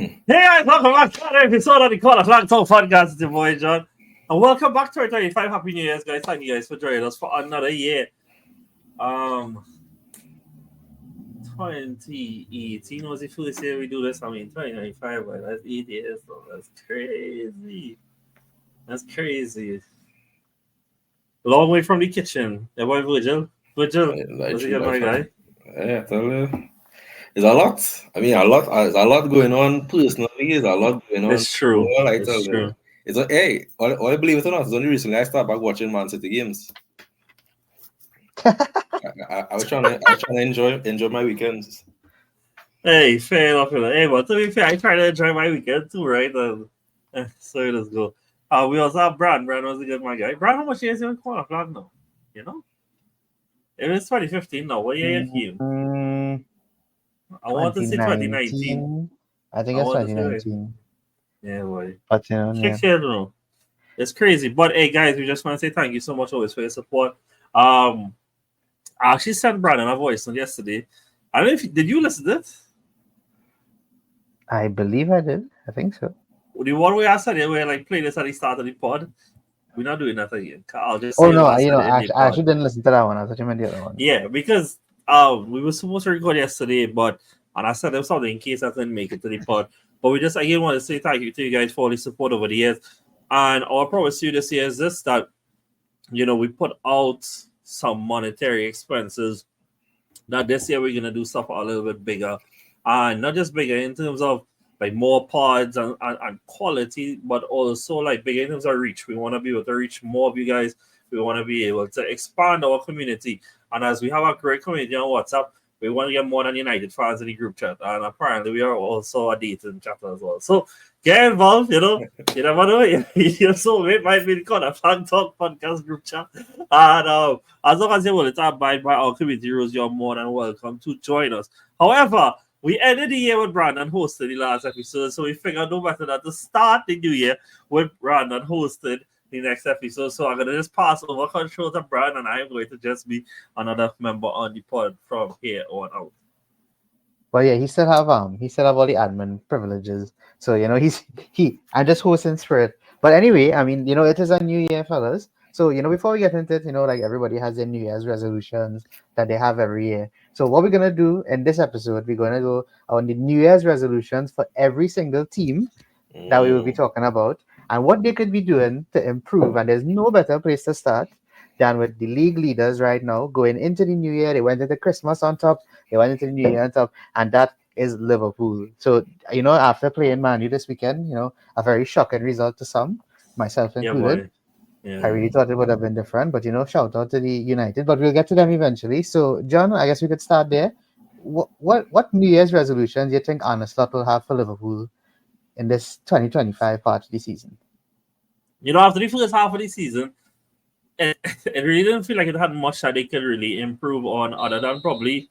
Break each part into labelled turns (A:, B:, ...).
A: Hey guys, welcome back to another episode of the Call Flag Talk Podcast. It's your boy John. And welcome back to our 25 Happy New Year's, guys. Thank you guys for joining us for another year. 2018 was the first year we do this. I mean 2095, but that's 8 years, so that's crazy. That's crazy. Long way from the kitchen. Yeah, boy Virgil. Virgil, was he good, my guy?
B: Yeah, I tell you. There's a lot. I mean, there's a lot going on personally. There's a lot going on.
A: It's true.
B: Well, I
A: It's
B: tell
A: true.
B: you. It's a, hey, all I believe it or not, it's only recently I started back watching Man City games. I was trying to enjoy my weekends.
A: Hey, fair enough. Hey, but to be fair, I try to enjoy my weekend too, right? So let's go. We also have Brad. Brad was a good my guy. Brad, how much years you in Corner Flag now? You know? It was 2015 now. What year you came? I want to say 2019.
C: I think it's 2019.
A: Yeah, boy.
C: But you know,
A: 6 years now. It's crazy. But hey, guys, we just want to say thank you so much always for your support. I actually sent Brandon a voice note yesterday. I don't know if did you listen to it?
C: I believe I did. I think so.
A: The one way I said it, where like play this at the start of the pod. We're not doing that again. I'll just
C: Oh no, I actually didn't listen to that one. I thought you meant the other one.
A: Yeah, because we were supposed to record yesterday, and I said there was something in case I couldn't make it to the pod. But we just again want to say thank you to you guys for all the support over the years. And our promise to you this year is this, that we put out some monetary expenses. That this year we're gonna do stuff a little bit bigger. And not just bigger in terms of like more pods and quality, but also like bigger in terms of reach. We want to be able to reach more of you guys. We want to be able to expand our community. And as we have a great community on WhatsApp, we want to get more than United fans in the group chat. And apparently we are also a dating chat as well. So get involved, You never know. Your soulmate might be the Corner Flag Talk podcast group chat. And as long as you're willing to abide by our community rules, you're more than welcome to join us. However, we ended the year with Brandon hosting the last episode, so we figured no better than to start the new year with Brandon hosting the next episode. So I'm going to just pass over control to Brandon, and I'm going to just be another member on the pod from here on out.
C: Well, yeah, he still have all the admin privileges. So I'm just hosting spirit. But anyway, I mean, it is a new year, fellas. So, before we get into it, like everybody has their New Year's resolutions that they have every year. So what we're going to do in this episode, we're going to go on the New Year's resolutions for every single team that we will be talking about and what they could be doing to improve. And there's no better place to start than with the league leaders right now going into the new year. They went into Christmas on top. They went into the new year on top. And that is Liverpool. So, after playing Man U this weekend, a very shocking result to some, myself included. Yeah. I really thought it would have been different, but shout out to the United. But we'll get to them eventually. So, John, I guess we could start there. What New Year's resolutions do you think Arne Slot will have for Liverpool in this 2025 part of the season?
A: After the first half of the season, it really didn't feel like it had much that they could really improve on, other than probably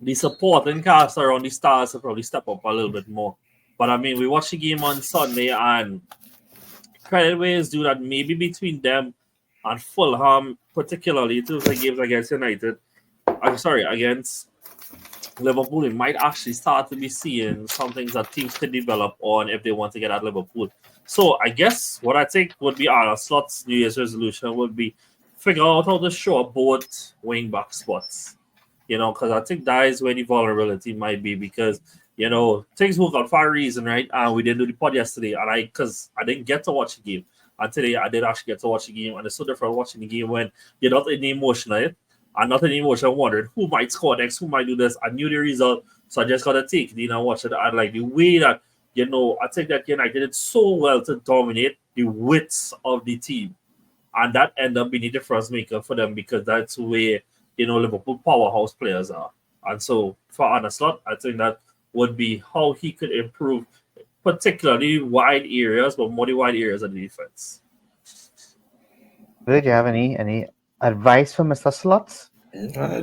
A: the supporting cast around the stars to probably step up a little bit more. But I mean, we watched the game on Sunday, and credit where is due that maybe between them and Fulham, particularly to the games against United, against Liverpool, it might actually start to be seeing some things that teams could develop on if they want to get at Liverpool. So I guess what I think would be Arne Slot's New Year's resolution would be figure out how to show up both wing back spots. Because I think that is where the vulnerability might be, because things work out for a reason, right? And we didn't do the pod yesterday, and because I didn't get to watch the game. And today I did actually get to watch the game, and it's so different watching the game when you're not in the emotion of it. I'm not in the emotion wondering who might score next, who might do this. I knew the result, so I just got to take it and watch it. And like the way that, I think that United did so well to dominate the width of the team. And that ended up being the difference maker for them, because that's where, Liverpool powerhouse players are. And so for Arne Slot, I think that would be how he could improve, particularly wide areas, but more the wide areas of the defense.
C: Do you have any advice for Mr. Slots?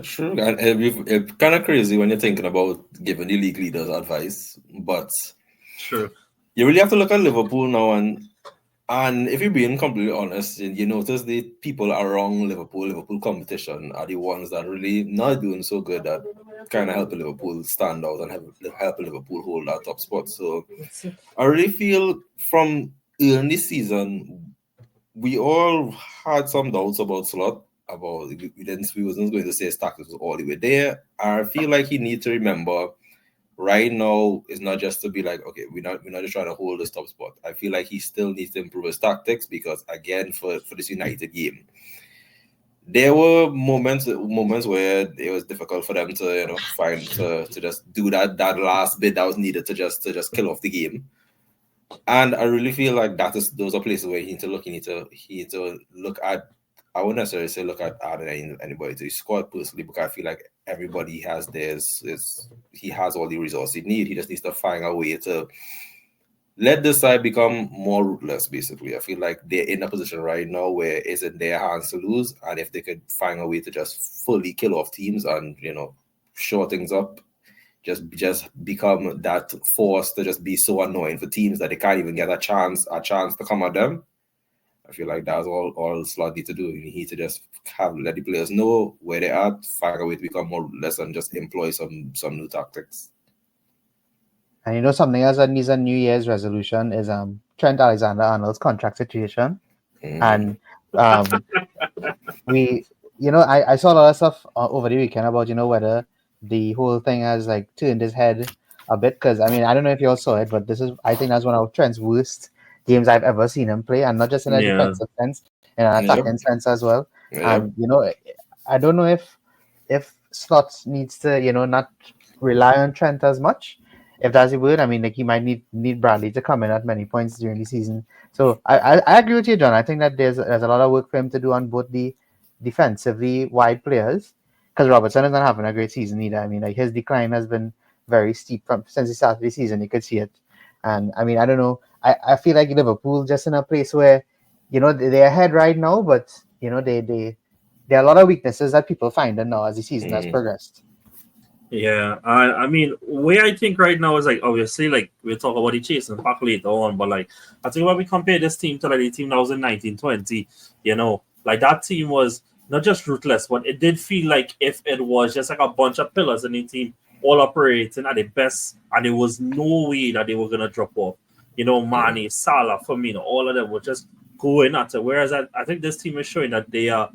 B: True. And it's kind of crazy when you're thinking about giving the league leaders advice, but
A: true.
B: You really have to look at Liverpool now, and And if you're being completely honest, you notice the people around Liverpool competition are the ones that really not doing so good at kind of helping Liverpool stand out and helping Liverpool hold that top spot. So I really feel from early this season, we all had some doubts about Slot. We wasn't going to say his tactics was all the way there. I feel like he needs to remember right now it's not just to be like, okay, we're not just trying to hold this top spot. I feel like he still needs to improve his tactics because again, for this United game, there were moments where it was difficult for them to find to just do that last bit that was needed to just kill off the game. And I really feel like those are places where he need to look at. I wouldn't necessarily say look at adding anybody to his squad personally, because I feel like everybody has he has all the resources he needs. He just needs to find a way to let this side become more ruthless, basically. I feel like they're in a position right now where it's in their hands to lose. And if they could find a way to just fully kill off teams and, shore things up, just become that force to just be so annoying for teams that they can't even get a chance to come at them. I feel like that's all Slot need to do. You need to just let the players know where they're at, find a way to become more ruthless and just employ some new tactics.
C: And something else that needs a New Year's resolution is Trent Alexander-Arnold's contract situation. And I saw a lot of stuff over the weekend about whether the whole thing has like turned his head a bit, because I don't know if you all saw it, but I think that's one of Trent's worst games I've ever seen him play, and not just in a defensive sense, in an attacking sense as well. And I don't know if Slot needs to not rely on Trent as much, if that's the word. He might need Bradley to come in at many points during the season. So I agree with you, John. I think that there's a lot of work for him to do on both the defensively wide players, because Robertson is not having a great season either. His decline has been very steep since the start of the season. You could see it. And I don't know. I feel like Liverpool just in a place where they're ahead right now, but they there are a lot of weaknesses that people find now as the season has progressed.
A: Yeah, where I think right now is like obviously like we'll talk about the chasing pack later on, but like I think when we compare this team to like the team that was in 1920, like that team was not just ruthless, but it did feel like if it was just like a bunch of pillars in the team all operating at the best, and there was no way that they were gonna drop off. Mane, Salah, Firmino, all of them were just going at it. Whereas I think this team is showing that they are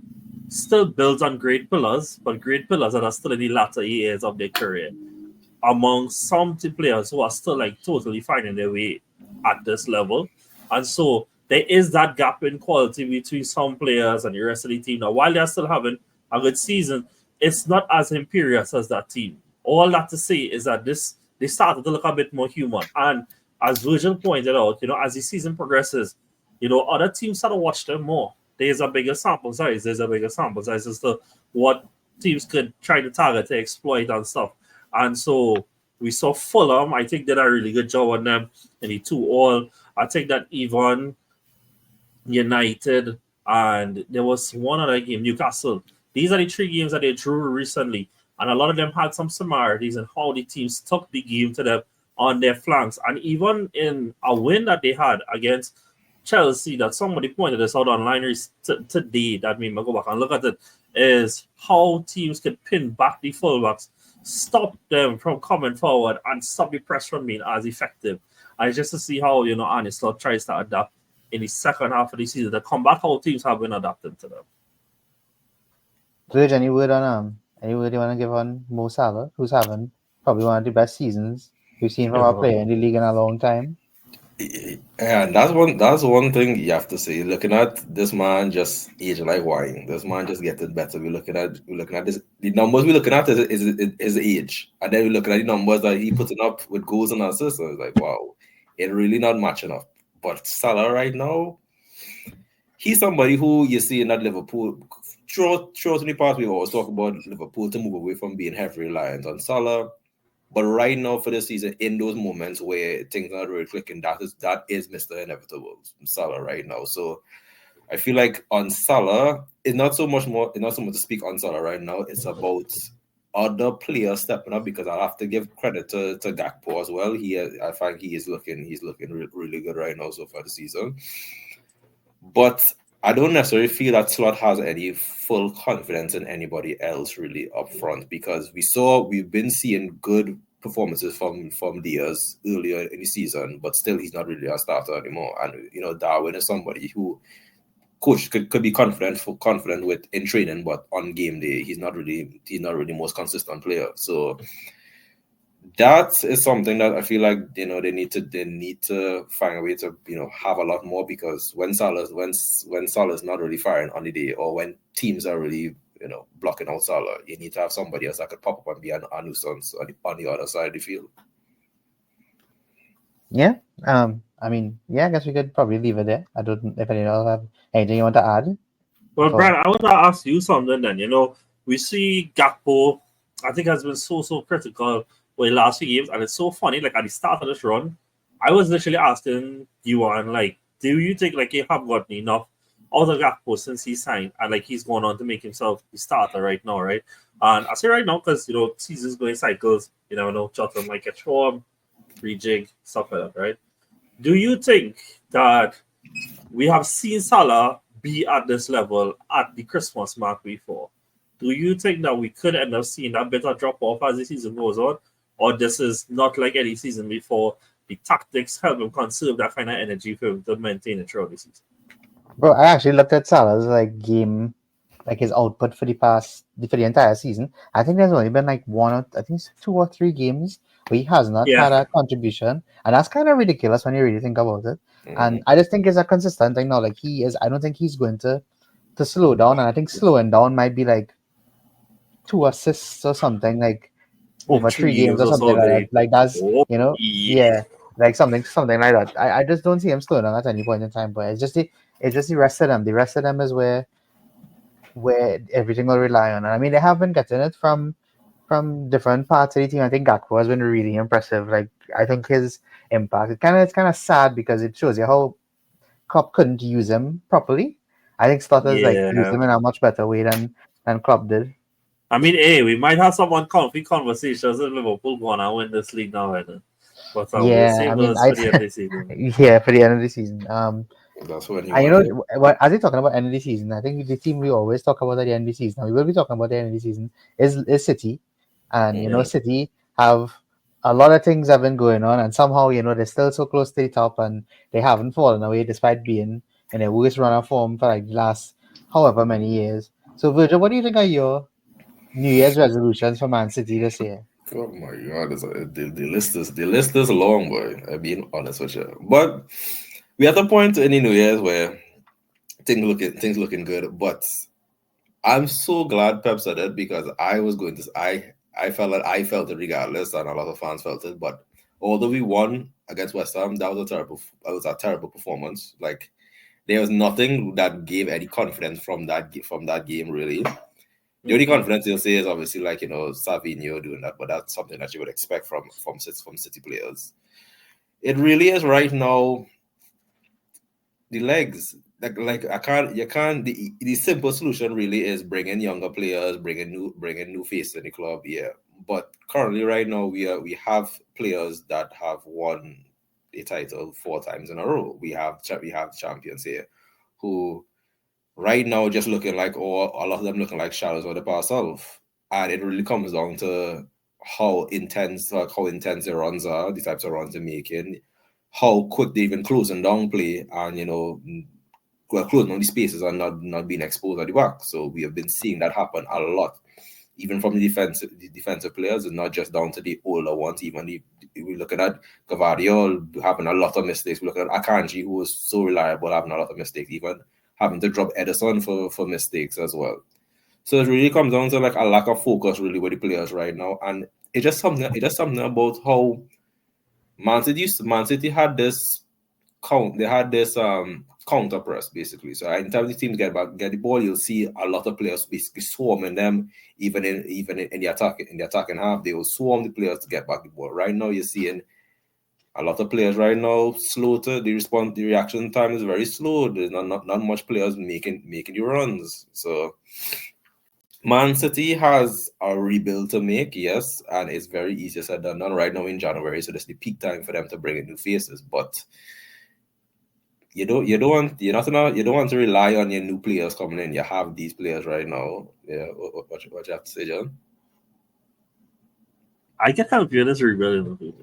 A: still built on great pillars, but great pillars that are still in the latter years of their career. Among some players who are still like totally finding their way at this level. And so there is that gap in quality between some players and the rest of the team. Now, while they're still having a good season, it's not as imperious as that team. All that to say is that they started to look a bit more human. And as Virgil pointed out, as the season progresses, other teams start to watch them more. There's a bigger sample size. There's a bigger sample size as to what teams could try to target to exploit and stuff. And so we saw Fulham, I think, did a really good job on them in the 2-2. I think that even United and there was one other game, Newcastle. These are the 3 games that they drew recently. And a lot of them had some similarities in how the teams took the game to them on their flanks. And even in a win that they had against Chelsea, that somebody pointed this out online today, that made me go back and look at it, is how teams could pin back the fullbacks, stop them from coming forward, and stop the press from being as effective. And just to see how, Arne Slot tries to adapt in the second half of the season, to come back how teams have been adapting to them.
C: George, any word you want to give on Mo Salah, who's having probably one of the best seasons we've seen from our player in the league in a long time?
B: Yeah, that's one thing you have to say. Looking at this man just aging like wine. This man just getting better. We're looking at this. The numbers we're looking at is age, and then we're looking at the numbers that he putting up with goals and assists. So it's like, wow, it really not matching up. But Salah right now, he's somebody who you see in that Liverpool. Throughout the past, we always talk about Liverpool to move away from being heavily reliant on Salah. But right now for this season, in those moments where things are really clicking, that is Mr. Inevitable, Salah right now. So I feel like on Salah, it's not so much to speak on Salah right now. It's about other players stepping up, because I have to give credit to Gakpo as well. I find he's looking really good right now so far this season. But I don't necessarily feel that Slot has any full confidence in anybody else really up front, because we've been seeing good performances from Diaz earlier in the season, but still he's not really a starter anymore. And Darwin is somebody who coach could be confident with in training, but on game day he's not really the most consistent player. So that is something that I feel like they need to find a way to have a lot more, because when Salah's not really firing on the day, or when teams are really blocking out Salah, you need to have somebody else that could pop up and be a nuisance on the other side of the field.
C: Yeah. I mean, yeah, I guess we could probably leave it there. I don't know if anyone else have anything you want to add.
A: Well,
C: before-
A: Brad, I want to ask you something then. We see Gakpo, I think, has been so critical for the last few games, and it's so funny. Like at the start of this run, I was literally asking you like, do you think like you have gotten enough out of Gakpo since he signed, and like he's going on to make himself the starter right now, right? And I say right now because seasons go in cycles. You never know, Jota might catch form, rejig, stuff like that, right? Do you think that we have seen Salah be at this level at the Christmas mark before? Do you think that we could end up seeing that better drop off as the season goes on? Or this is not like any season before? The tactics help him conserve that kind of energy for him to maintain it throughout the season.
C: Bro, I actually looked at Salah's game, like his output for the entire season. I think there's only been like I think it's 2 or 3 games where he has not had a contribution, and that's kind of ridiculous when you really think about it. And I just think it's a consistent thing now. Like I don't think he's going to slow down, and I think slowing down might be like 2 assists or something, like over 3 games or something like that. Like that's yeah, like something like that. I just don't see him slowing down at any point in time. But it's just the rest of them. The rest of them is where everything will rely on. And I mean, they have been getting it from different parts of the team. I think Gakpo has been really impressive. Like I think his impact. It's kind of sad because it shows you how Klopp couldn't use him properly. I think Slaughter's used him in a much better way than Klopp did.
A: I mean, we might have some comfy conversations in Liverpool going to win this league now, but we'll save those for the end of the season.
C: Yeah, for the end of the season.
B: That's when
C: as you're talking about end of the season, I think the team we always talk about at the end of the season, and we will be talking about the end of the season, is City. And City have a lot of things have been going on, and somehow they're still so close to the top, and they haven't fallen away despite being in a worst run of form for like the last however many years. So Virgil, what do you think are your New Year's resolutions for Man City this year?
B: Oh my God, the list is long, boy. I'm being honest with you. But we at the point in the New Year's where things looking good. But I'm so glad Pep said it, because I felt it regardless, and a lot of fans felt it. But although we won against West Ham, that was a terrible performance. Like there was nothing that gave any confidence from that game really. The only confidence you'll say is obviously like Savinho doing that, but that's something that you would expect from City players. It really is right now. The legs, the simple solution really is bringing younger players, bringing new faces in the club. Yeah, but currently right now we have players that have won the title 4 times in a row. We have champions here who right now just looking like, or a lot of them looking like shadows of the past self. And it really comes down to how intense their runs are, the types of runs they're making, how quick they've been closing down play, and closing on the spaces and not being exposed at the back. So we have been seeing that happen a lot, even from the defensive players. It's not just down to the older ones. Even we're looking at Cavadio having a lot of mistakes. We're looking at Akanji, who was so reliable, having a lot of mistakes, even having to drop Edison for mistakes as well. So it really comes down to like a lack of focus really with the players right now. And it's just something about how Man City had this counter press basically. So anytime the teams get the ball, you'll see a lot of players basically swarming them. Even in the attacking half, they will swarm the players to get back the ball. Right now, you're seeing a lot of players right now slow to the reaction time is very slow. There's not much players making the runs. So Man City has a rebuild to make, yes, and it's very easy said than done right now in January. So this is the peak time for them to bring in new faces. But you don't want to rely on your new players coming in. You have these players right now. Yeah, what you have to say, John?
A: I can help you in this rebuilding.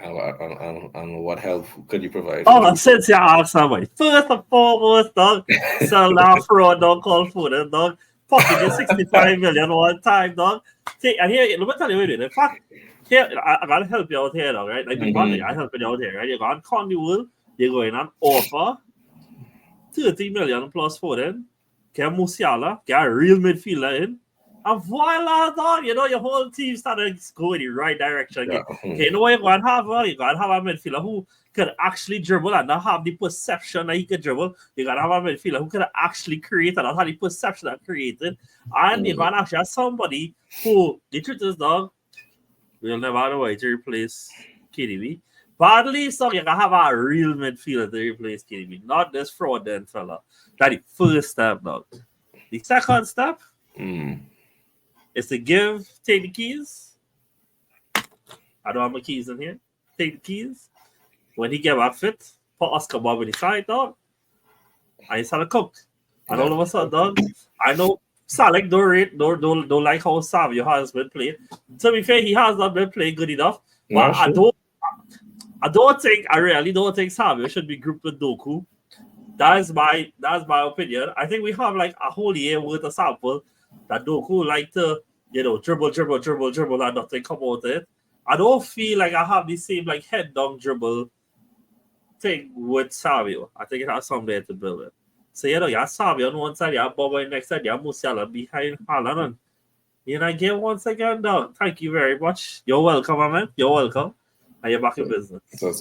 B: And what help could you provide?
A: Oh, since you asked somebody, first and foremost, dog, sell that fraud, dog, call food, and dog, pocket your 65 million one time, dog. See, and here, let me tell you what it is. In fact, here, I gotta help you out here, dog, right? Like the money, I helping you out here, right? You're going Cornwall, you're going on offer 30 million plus for them. Get Musiala, get a real midfielder in. And voila, dog, your whole team started going in the right direction.
B: Yeah.
A: Okay, you know what you're going to have? You're going to have a midfielder who could actually dribble and not have the perception that he could dribble. You're going to have a midfielder who could actually create and not have the perception that created. And you're going to actually have somebody who, the truth is, dog, we'll never have a way to replace KDB. But at least, dog, you're going to have a real midfielder to replace KDB. Not this fraud then, fella. That's the first step, dog. The second step is to take the keys. I don't have my keys in here. Take the keys. When he get back fit, put Oscar Bob in the side, dog. And he start to cook. And all of a sudden, dog, I know Salek don't like how Savio has been playing. To be fair, he has not been playing good enough. But I really don't think Savio should be grouped with Doku. That's my opinion. I think we have like a whole year worth of sample that Doku like to, dribble, and nothing come out of it. I don't feel like I have the same like head down dribble thing with Savio. I think it has something there to build it. So you have Savio on one side, you have Boba on the next side, you have Musiala behind Haaland. And I get once again down. Thank you very much. You're welcome, man. You're welcome. And you're back in business.
B: So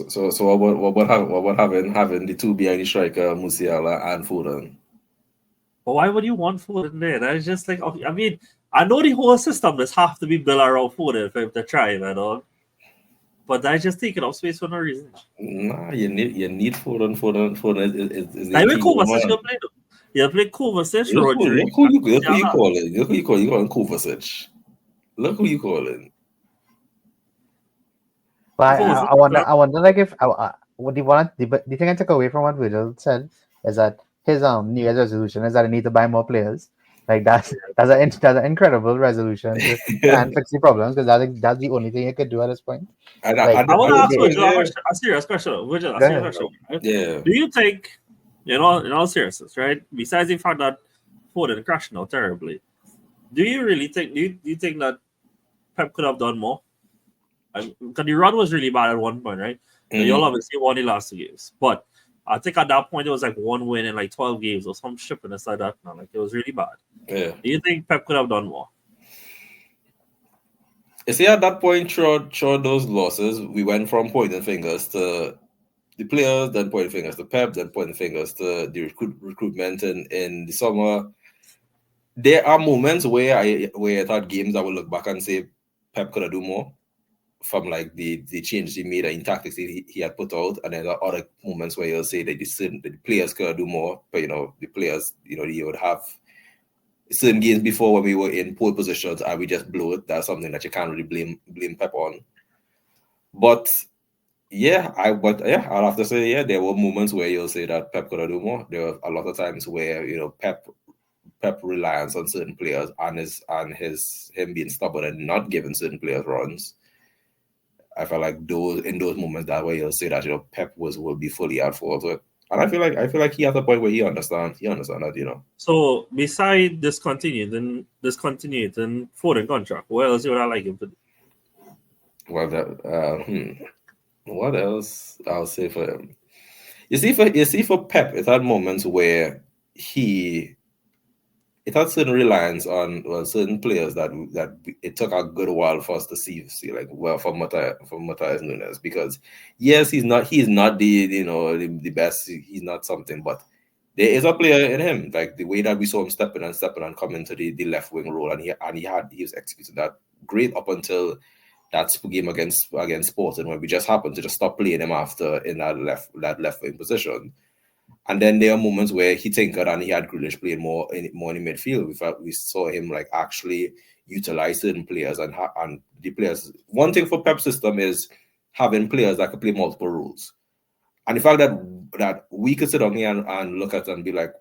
B: what about having the two behind the striker, Musiala and Foden?
A: But why would you want Foden there? That's just like, okay, I mean, I know the whole system does have to be built around Foden for him to try, man. But that's just taking up space for no reason.
B: Nah, you need Foden. Foden is
A: I mean, Kovacic play though. You play Kovacic, Rodri.
B: Look who you calling. Look who you calling Kovacic. Look who you calling.
C: But I wonder, like if what do you think I took away from what Virgil said is that his New Year's resolution is that I need to buy more players. Like that's an incredible resolution to try and fix the problems because that's the only thing you could do at this point.
A: I want to ask Virgil a serious question. Virgil, a serious question. Right?
B: Yeah.
A: Do you think, in all seriousness, right? Besides the fact that Foden crashed now terribly, do you really think? Do you think that Pep could have done more? Because the run was really bad at one point, right? Mm-hmm. You all obviously won the last 2 games, but I think at that point it was like 1 win in like 12 games or some shippiness like that. Now, like it was really bad.
B: Yeah.
A: Do you think Pep could have done more?
B: You see, at that point, through those losses, we went from pointing fingers to the players, then pointing fingers to Pep, then pointing fingers to the recruitment in the summer. There are moments where I thought games I would look back and say Pep could have done more. From like the changes he made in tactics he had put out, and then there are other moments where you'll say that the players could do more, but the players, you would have certain games before when we were in poor positions and we just blew it. That's something that you can't really blame Pep on. But I'll have to say, there were moments where you'll say that Pep could have do more. There were a lot of times where Pep reliance on certain players and him being stubborn and not giving certain players runs. I feel like in those moments that way you'll say that Pep will be fully at fault with. And I feel like he has a point where he understands that,
A: So beside discontinuing Foden contract, what else would I like him to do?
B: Well, what else I'll say for him? You see for Pep, it had moments where it had certain reliance on certain players that it took a good while for us to see like for Matthias Nunes, because yes, he's not the best, he's not something, but there is a player in him, like the way that we saw him stepping and coming to the left wing role, and he was executing that great up until that game against Sporting, where we just happened to just stop playing him after in that left wing position. And then there are moments where he tinkered and he had Grealish playing more in the midfield. We saw him like actually utilize certain players and the players. One thing for Pep's system is having players that can play multiple roles. And the fact that we could sit down here and look at it and be like,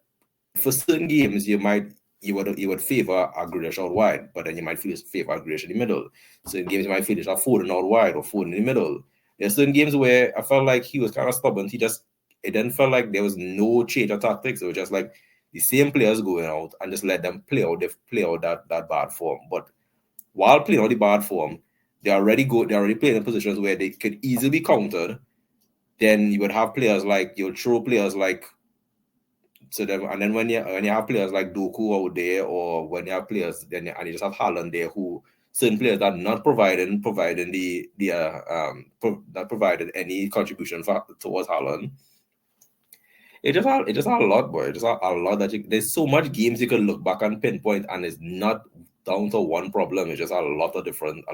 B: for certain games, you would favor a Grealish out wide, but then you might favor a Grealish in the middle. Certain games you might feel a Foden out wide or Foden in the middle. There's certain games where I felt like he was kind of stubborn. It didn't feel like there was no change of tactics. It was just like the same players going out and just let them play out that bad form. But while playing out the bad form, they're already playing in positions where they could easily be countered. Then you would have players like you'll throw players like to them, and then when you have players like Doku out there, or when you have players and you just have Haaland there, who certain players that not providing not provided any contribution towards Haaland. It just had a lot, boy. It just had a lot there's so much games you could look back and pinpoint, and it's not down to one problem. It's just a lot of different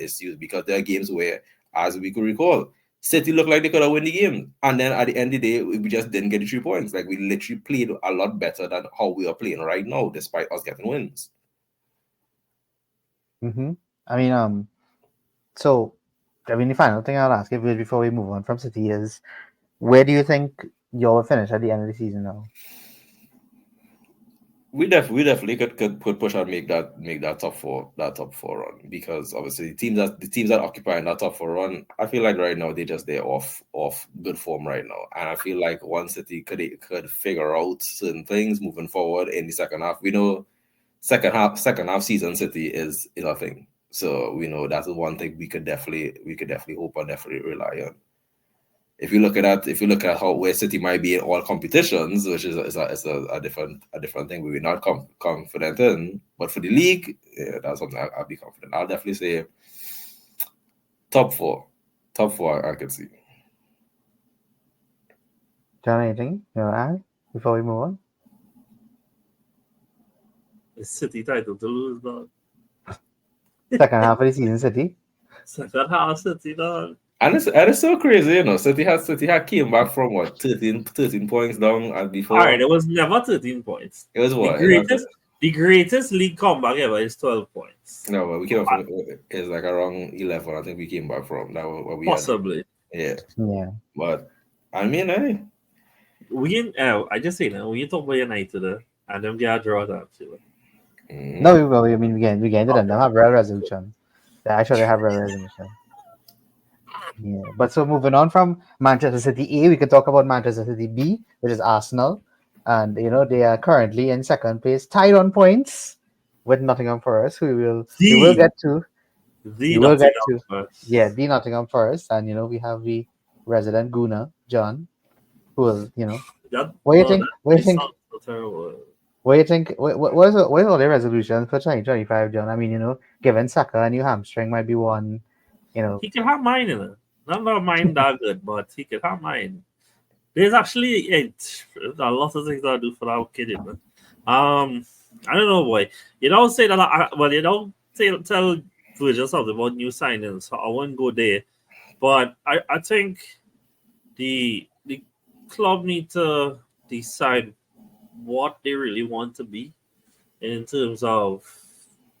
B: issues, because there are games where, as we could recall, City looked like they could have won the game, and then at the end of the day, we just didn't get the 3 points. Like, we literally played a lot better than how we are playing right now, despite us getting wins.
C: I mean, the final thing I'll ask you before we move on from City is, where do you think you'll finish at the end of the season now?
B: We definitely could push and make that top four run, because obviously the teams that occupy that top 4 run, I feel like right now they're off good form right now, and I feel like once City could figure out certain things moving forward in the second half, we know second half season City is a thing, so we know that's the one thing we could definitely hope and definitely rely on. If you look at how where City might be in all competitions, which is a different thing we're not confident in, but for the league, yeah, that's something I'll be confident. I'll definitely say top four I could see.
C: John, anything you want to add before we move on?
A: It's City title to lose, dog.
C: Second half of the season, City.
A: Second half, City, dog.
B: And it's so crazy, you know. City had came back from what 13 points down, and before.
A: All right, it was never 13 points.
B: It was what?
A: The greatest league comeback ever is 12 points.
B: No, but we came from it's like around 11. I think we came back from that. What we
A: possibly.
B: Had.
C: Yeah.
B: But I mean,
A: I just say now, when you talk about United and them get a draw that too.
C: No, we get into them. They have real resolution. They actually have real resolution. Yeah, but so moving on from Manchester City A, we could talk about Manchester City B, which is Arsenal, and they are currently in second place, tied on points with Nottingham Forest, who we will get to.
A: The
C: Nottingham Forest, and we have the resident Gooner John, who will What do you think? What do you think? What is all the resolutions for 2025, John? I mean, given Saka, a new hamstring might be one.
A: He can have mine in it. Not mine that good, but he can have mine. There's actually a lot of things I do for that kid. I don't know, boy. You don't say that. You don't tell Virgil something about new signings, so I won't go there. But I think the club need to decide what they really want to be in terms of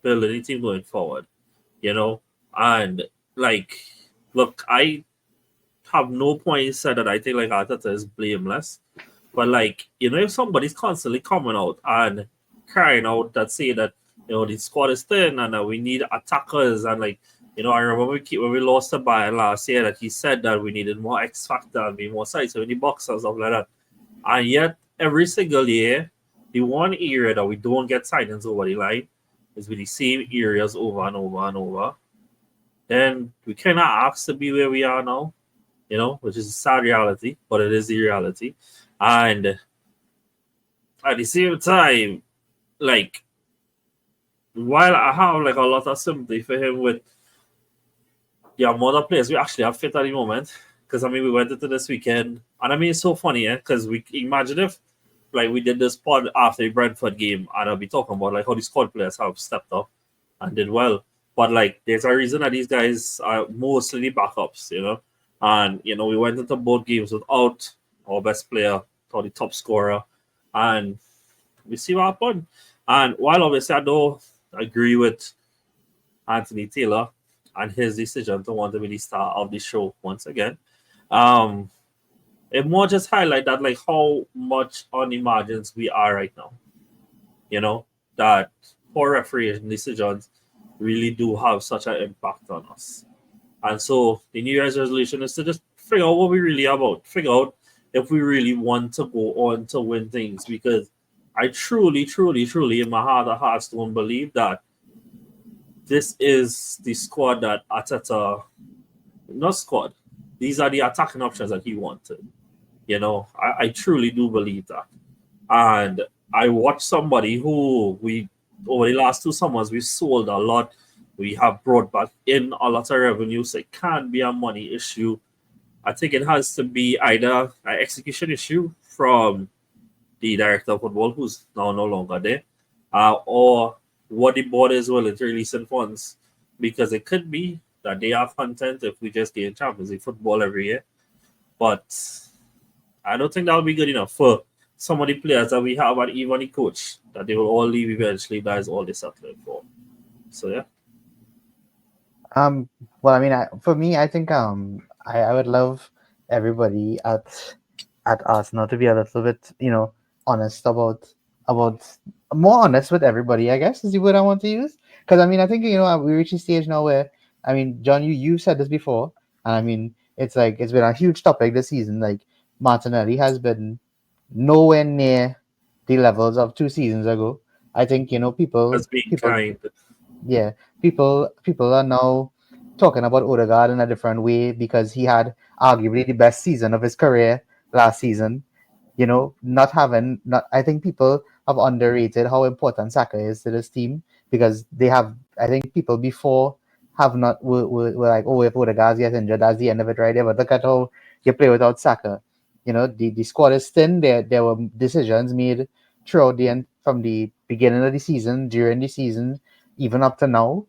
A: building a team going forward. And look, I have no point said that I think Arteta is blameless, but if somebody's constantly coming out and crying out that say that the squad is thin and that we need attackers, and I remember when we lost to Bayern last year that he said that we needed more X factor and be more size in the box and stuff like that, and yet every single year the one area that we don't get signings over the line is with the same areas over and over and over. Then we cannot ask to be where we are now, which is a sad reality, but it is the reality. And at the same time, while I have a lot of sympathy for him with the amount of players we actually have fit at the moment, because we went into this weekend, and it's so funny, because we imagine if we did this pod after the Brentford game, and I'll be talking about how the squad players have stepped up and did well. But there's a reason that these guys are mostly the backups, and we went into both games without our best player or the top scorer, and we see what happened. And while obviously I don't agree with Anthony Taylor and his decision to want to be the star of the show once again, it more just highlight that like how much on the margins we are right now. You know, that poor refereeing decisions really do have such an impact on us. And so the New Year's resolution is to just figure out what we really about. Figure out if we really want to go on to win things. Because I truly, truly, truly, in my heart of hearts, don't believe that this is the squad that Ateta, not squad, these are the attacking options that he wanted. You know, I truly do believe that. And I watched somebody who we, over the last 2 summers, we sold a lot. We have brought back in a lot of revenue, so it can't be a money issue. I think it has to be either an execution issue from the director of football, who's now no longer there, or what the board is willing to release in funds. Because it could be that they are content if we just get Champions League football every year. But I don't think that would be good enough for some of the players that we have, and even the coach, that they will all leave eventually. That is all they settle for. So, yeah.
C: Well, I mean, for me, I think I would love everybody at Arsenal to be a little bit, honest about more honest with everybody, I guess is the word I want to use. Because I mean, I think we reach a stage now where, I mean, John, you said this before, and I mean, it's like it's been a huge topic this season. Like Martinelli has been nowhere near the levels of 2 seasons ago. I think
A: As being
C: people
A: kind.
C: yeah, people are now talking about Odegaard in a different way because he had arguably the best season of his career last season. Not I think people have underrated how important Saka is to this team because they have. I think people before have not were like, oh, if Odegaard gets injured, that's the end of it, right there. But look at how you play without Saka. The squad is thin. There were decisions made throughout from the beginning of the season, during the season, even up to now,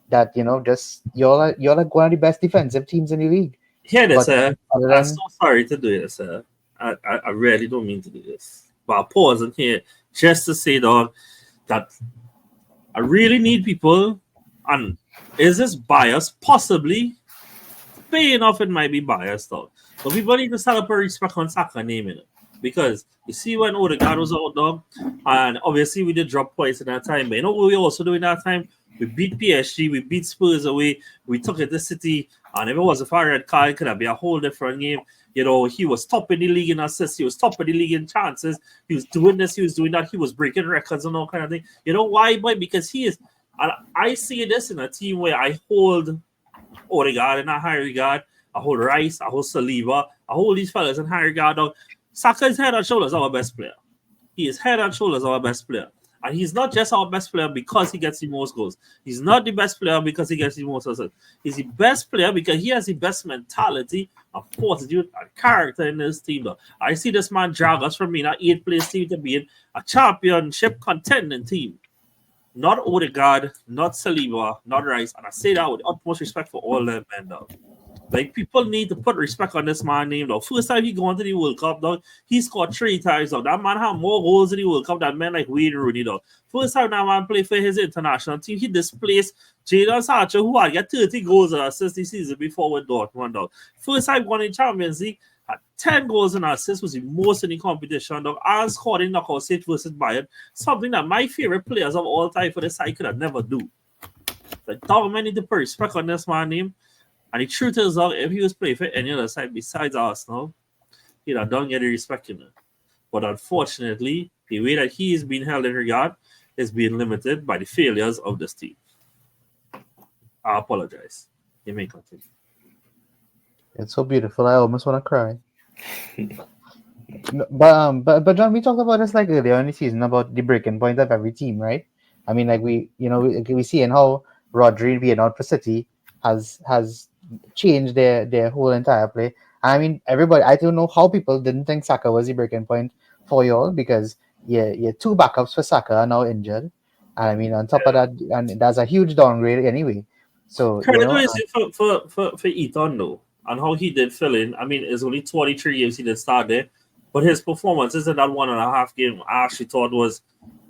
C: that just you're like one of the best defensive teams in the league.
A: Hear this,
C: But
A: sir.
C: other
A: I'm
C: than
A: so sorry to do this, sir. I really don't mean to do this. But I pause in here just to say, dog, that I really need people, and is this bias? Possibly. Fair enough, it might be biased, dog. But people need to set up a respect on Saka name in it. Because you see when Odegaard was out, dog, and obviously we did drop points in that time. But you know what we also doing that time? We beat PSG, we beat Spurs away, we took it to City, and if it was a far red card, it could have been a whole different game. He was top in the league in assists, he was top in the league in chances, he was doing this, he was doing that, he was breaking records and all kind of thing. You know why, boy? Because he is, and I see this in a team where I hold Odegaard in a high regard, I hold Rice, I hold Saliba, I hold these fellas in high regard. Saka is head and shoulders our best player. He is head and shoulders our best player. And he's not just our best player because he gets the most goals. He's not the best player because he gets the most assists. He's the best player because he has the best mentality and fortitude and character in this team. Though. I see this man drag us from being an 8th-place team to being a championship contending team. Not Odegaard, not Saliba, not Rice. And I say that with utmost respect for all them men, though. Like, people need to put respect on this man's name, though. First time he gone to the World Cup, though, he scored 3 times, though. That man had more goals in the World Cup than men like Wayne Rooney, though. First time that man played for his international team, he displaced Jadon Sancho, who had got 30 goals and assists this season before with Dortmund, though. First time won in Champions League, had 10 goals and assists, was the most in the competition, though, and scored in knockout stage versus Bayern, something that my favorite players of all time for the side could have never do. Like, dog, man, need to put respect on this man's name. And the truth is, if he was playing for any other side besides Arsenal, he'd have done get the respect in it. But unfortunately, the way that he is being held in regard is being limited by the failures of this team. I apologize. You may continue.
C: it's so beautiful, I almost want to cry. But John, we talked about this like earlier in the season about the breaking point of every team, right? I mean, like we see in how Rodri being out for City has changed their whole entire play. I mean, everybody. I don't know how people didn't think Saka was the breaking point for you all because your 2 backups for Saka are now injured, and I mean on top of that, and that's a huge downgrade anyway. So
A: Credit is for Eton though, and how he did fill in. I mean, it's only 23 games he did start there, but his performances in that 1.5 game I actually thought was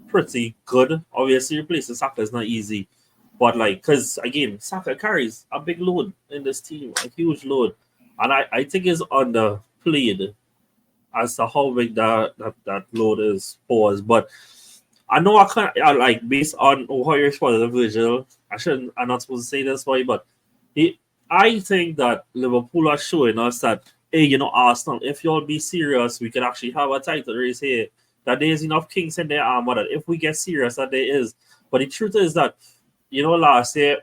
A: pretty good. Obviously, replacing Saka is not easy. But, like, because, again, Saka carries a big load in this team, a huge load. And I think he's underplayed as to how big that load is posed. But I know like based on how you responded to Virgil. I'm not supposed to say this way, but he, I think that Liverpool are showing us that, hey, Arsenal, if y'all be serious, we can actually have a title race here. That there is enough kinks in their armor that if we get serious, that there is. But the truth is that, last year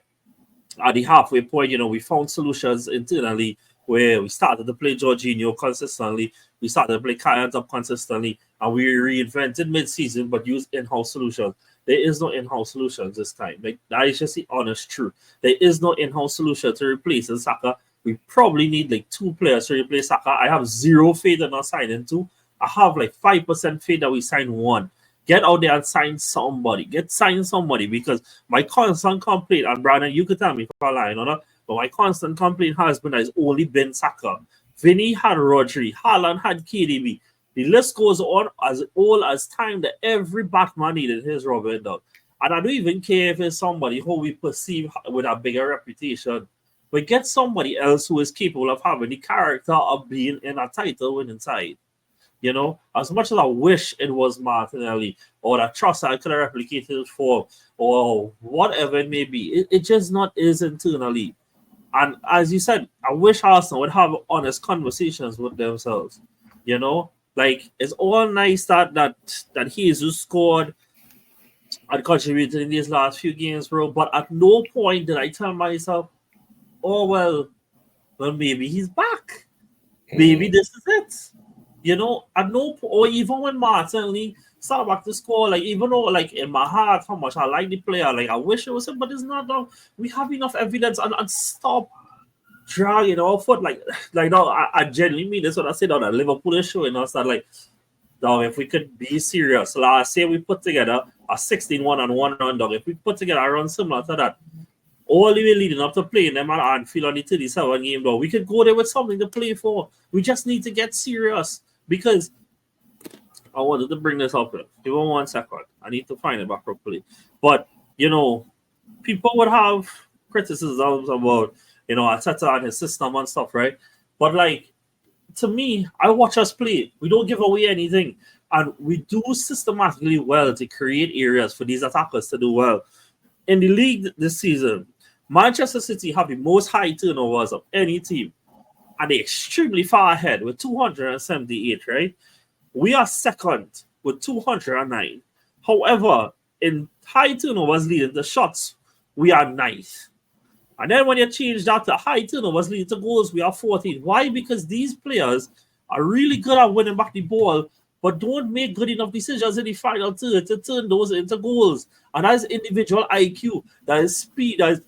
A: at the halfway point, we found solutions internally where we started to play Jorginho consistently, we started to play Kayans up consistently, and we reinvented mid-season but used in-house solutions. There is no in-house solutions this time. Like, that is just the honest truth. There is no in-house solution to replace Saka. We probably need like 2 players to replace Saka. I have zero faith in us signing 2. I have like 5% faith that we sign 1. Get out there and sign somebody. Sign somebody, because my constant complaint, and Brandon, you could tell me if I'm lying or not, but my constant complaint has only been Saka. Vinny had Rodri. Haaland had KDB. The list goes on as old as time that every Batman needed his Robin Dog. And I don't even care if it's somebody who we perceive with a bigger reputation. But get somebody else who is capable of having the character of being in a title winning side. As much as I wish it was Martinelli or that Trossard could have replicated his form or whatever it may be, it just not is internally. And as you said, I wish Arsenal would have honest conversations with themselves. Like, it's all nice that Jesus scored and contributed in these last few games, bro. But at no point did I tell myself, oh well, maybe he's back. Maybe this is it. At no point, or even when Martinelli started back to score, like, even though, like, in my heart, how much I like the player, like, I wish it was him, but it's not. Now we have enough evidence, and stop dragging our foot. Like no, I genuinely mean this when I say that Liverpool is showing us that, like, now if we could be serious, last year we put together a 16-1 and 1 run, dog. If we put together a run similar to that, all the way leading up to playing them at Anfield on the 37 game, though, we could go there with something to play for. We just need to get serious, because I wanted to bring this up. Give me 1 second. I need to find it back properly. But, people would have criticisms about, Arteta and his system and stuff, right? But, like, to me, I watch us play. We don't give away anything. And we do systematically well to create areas for these attackers to do well. In the league this season, Manchester City have the most high turnovers of any team. And they're extremely far ahead with 278, right? We are second with 209. However, in high turnovers leading to shots, we are ninth. And then when you change that to high turnovers leading to goals, we are 14. Why? Because these players are really good at winning back the ball, but don't make good enough decisions in the final third to turn those into goals. And that is individual IQ, that is speed, that is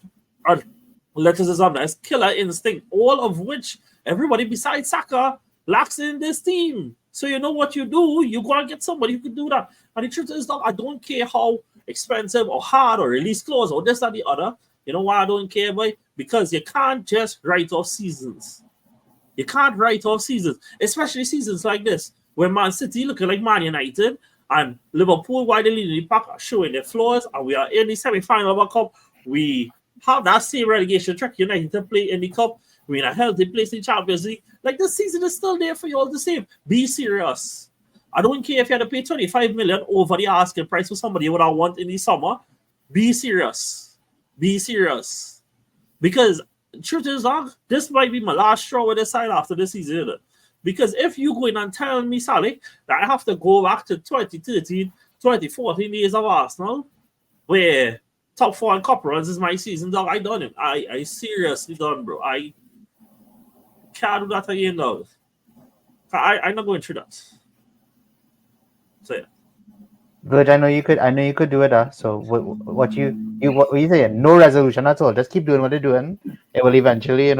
A: athleticism, that is killer instinct, all of which everybody besides Saka lacks in this team. So you know what you do? You go and get somebody who can do that. And the truth is, I don't care how expensive or hard or release clause or this or the other. You know why I don't care, boy? Because you can't just write off seasons. You can't write off seasons, especially seasons like this, where Man City looking like Man United and Liverpool, while they lead the pack, are showing their flaws, and we are in the semi-final of a cup. We have that same relegation track United to play in the cup. We're in a healthy place in Champions League. Like, the season is still there for you all to save. Be serious. I don't care if you had to pay 25 million over the asking price for somebody what I want in the summer. Be serious. Be serious. Because truth is, this might be my last straw with this side after this season. Because if you go in and tell me, Sally, that I have to go back to 2013, 2014 days of Arsenal, where top 4 and cup runs is my season, dog, I done it. I seriously done, bro. I can't do that again, dog. I'm not going through that. So, yeah.
C: Good. I know you could do it. So what you say? No resolution at all. Just keep doing what you're doing. It will eventually,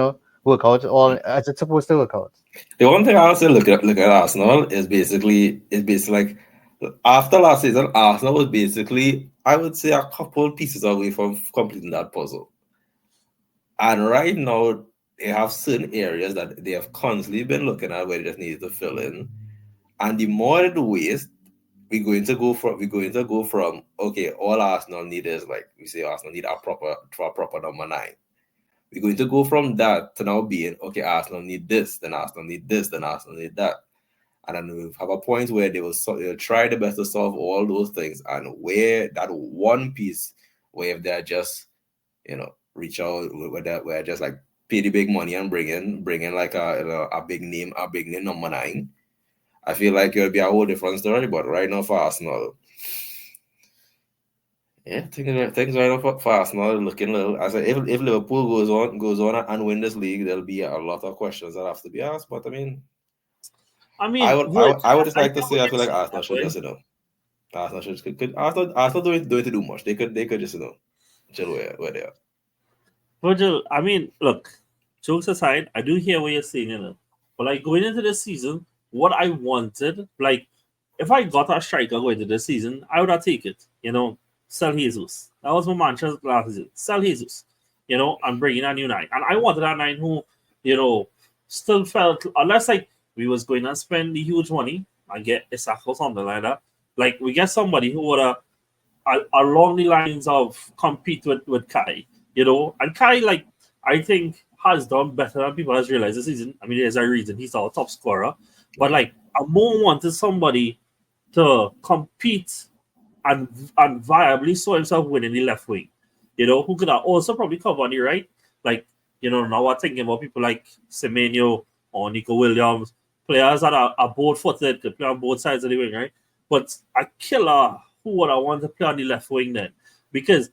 C: work out all as it's supposed to work out.
B: The one thing I'll say, look at Arsenal is basically like, after last season, Arsenal was basically, I would say, a couple pieces away from completing that puzzle. And right now, they have certain areas that they have constantly been looking at where they just need to fill in. And the more they waste, we're going to go from okay, all Arsenal need is, like we say, Arsenal need a proper number 9. We're going to go from that to now being, okay, Arsenal need this, then Arsenal need this, then Arsenal need that. And then we have a point where they'll try the best to solve all those things, and where that one piece where if they're just reach out where just like pay the big money and bring in like a big name number 9, I feel like it'll be a whole different story. But right now for Arsenal, yeah, things right now for Arsenal looking a little. I said if Liverpool goes on and win this league, there'll be a lot of questions that have to be asked. But I mean, I would just like to say I feel like Arsenal should just Arsenal should Arsenal don't need to do much. They could just chill where they are.
A: Virgil, I mean, look, jokes aside, I do hear what you're saying, but like going into this season, what I wanted, like if I got a striker going into this season, I would have taken it, sell Jesus. That was my mantra last season. Sell Jesus, and bring in a new 9. And I wanted a 9 who, still felt, unless like we was going to spend the huge money and get Isak or something like that, like we get somebody who would along the lines of compete with Kai. And Kai, like, I think has done better than people has realized this season. I mean, there's a reason he's our top scorer. But, like, I more wanted somebody to compete and viably saw himself winning the left wing, who could have also probably cover on the right. Like, now we're thinking about people like Semenyo or Nico Williams, players that are both-footed, could play on both sides of the wing, right? But a killer who would I want to play on the left wing then? Because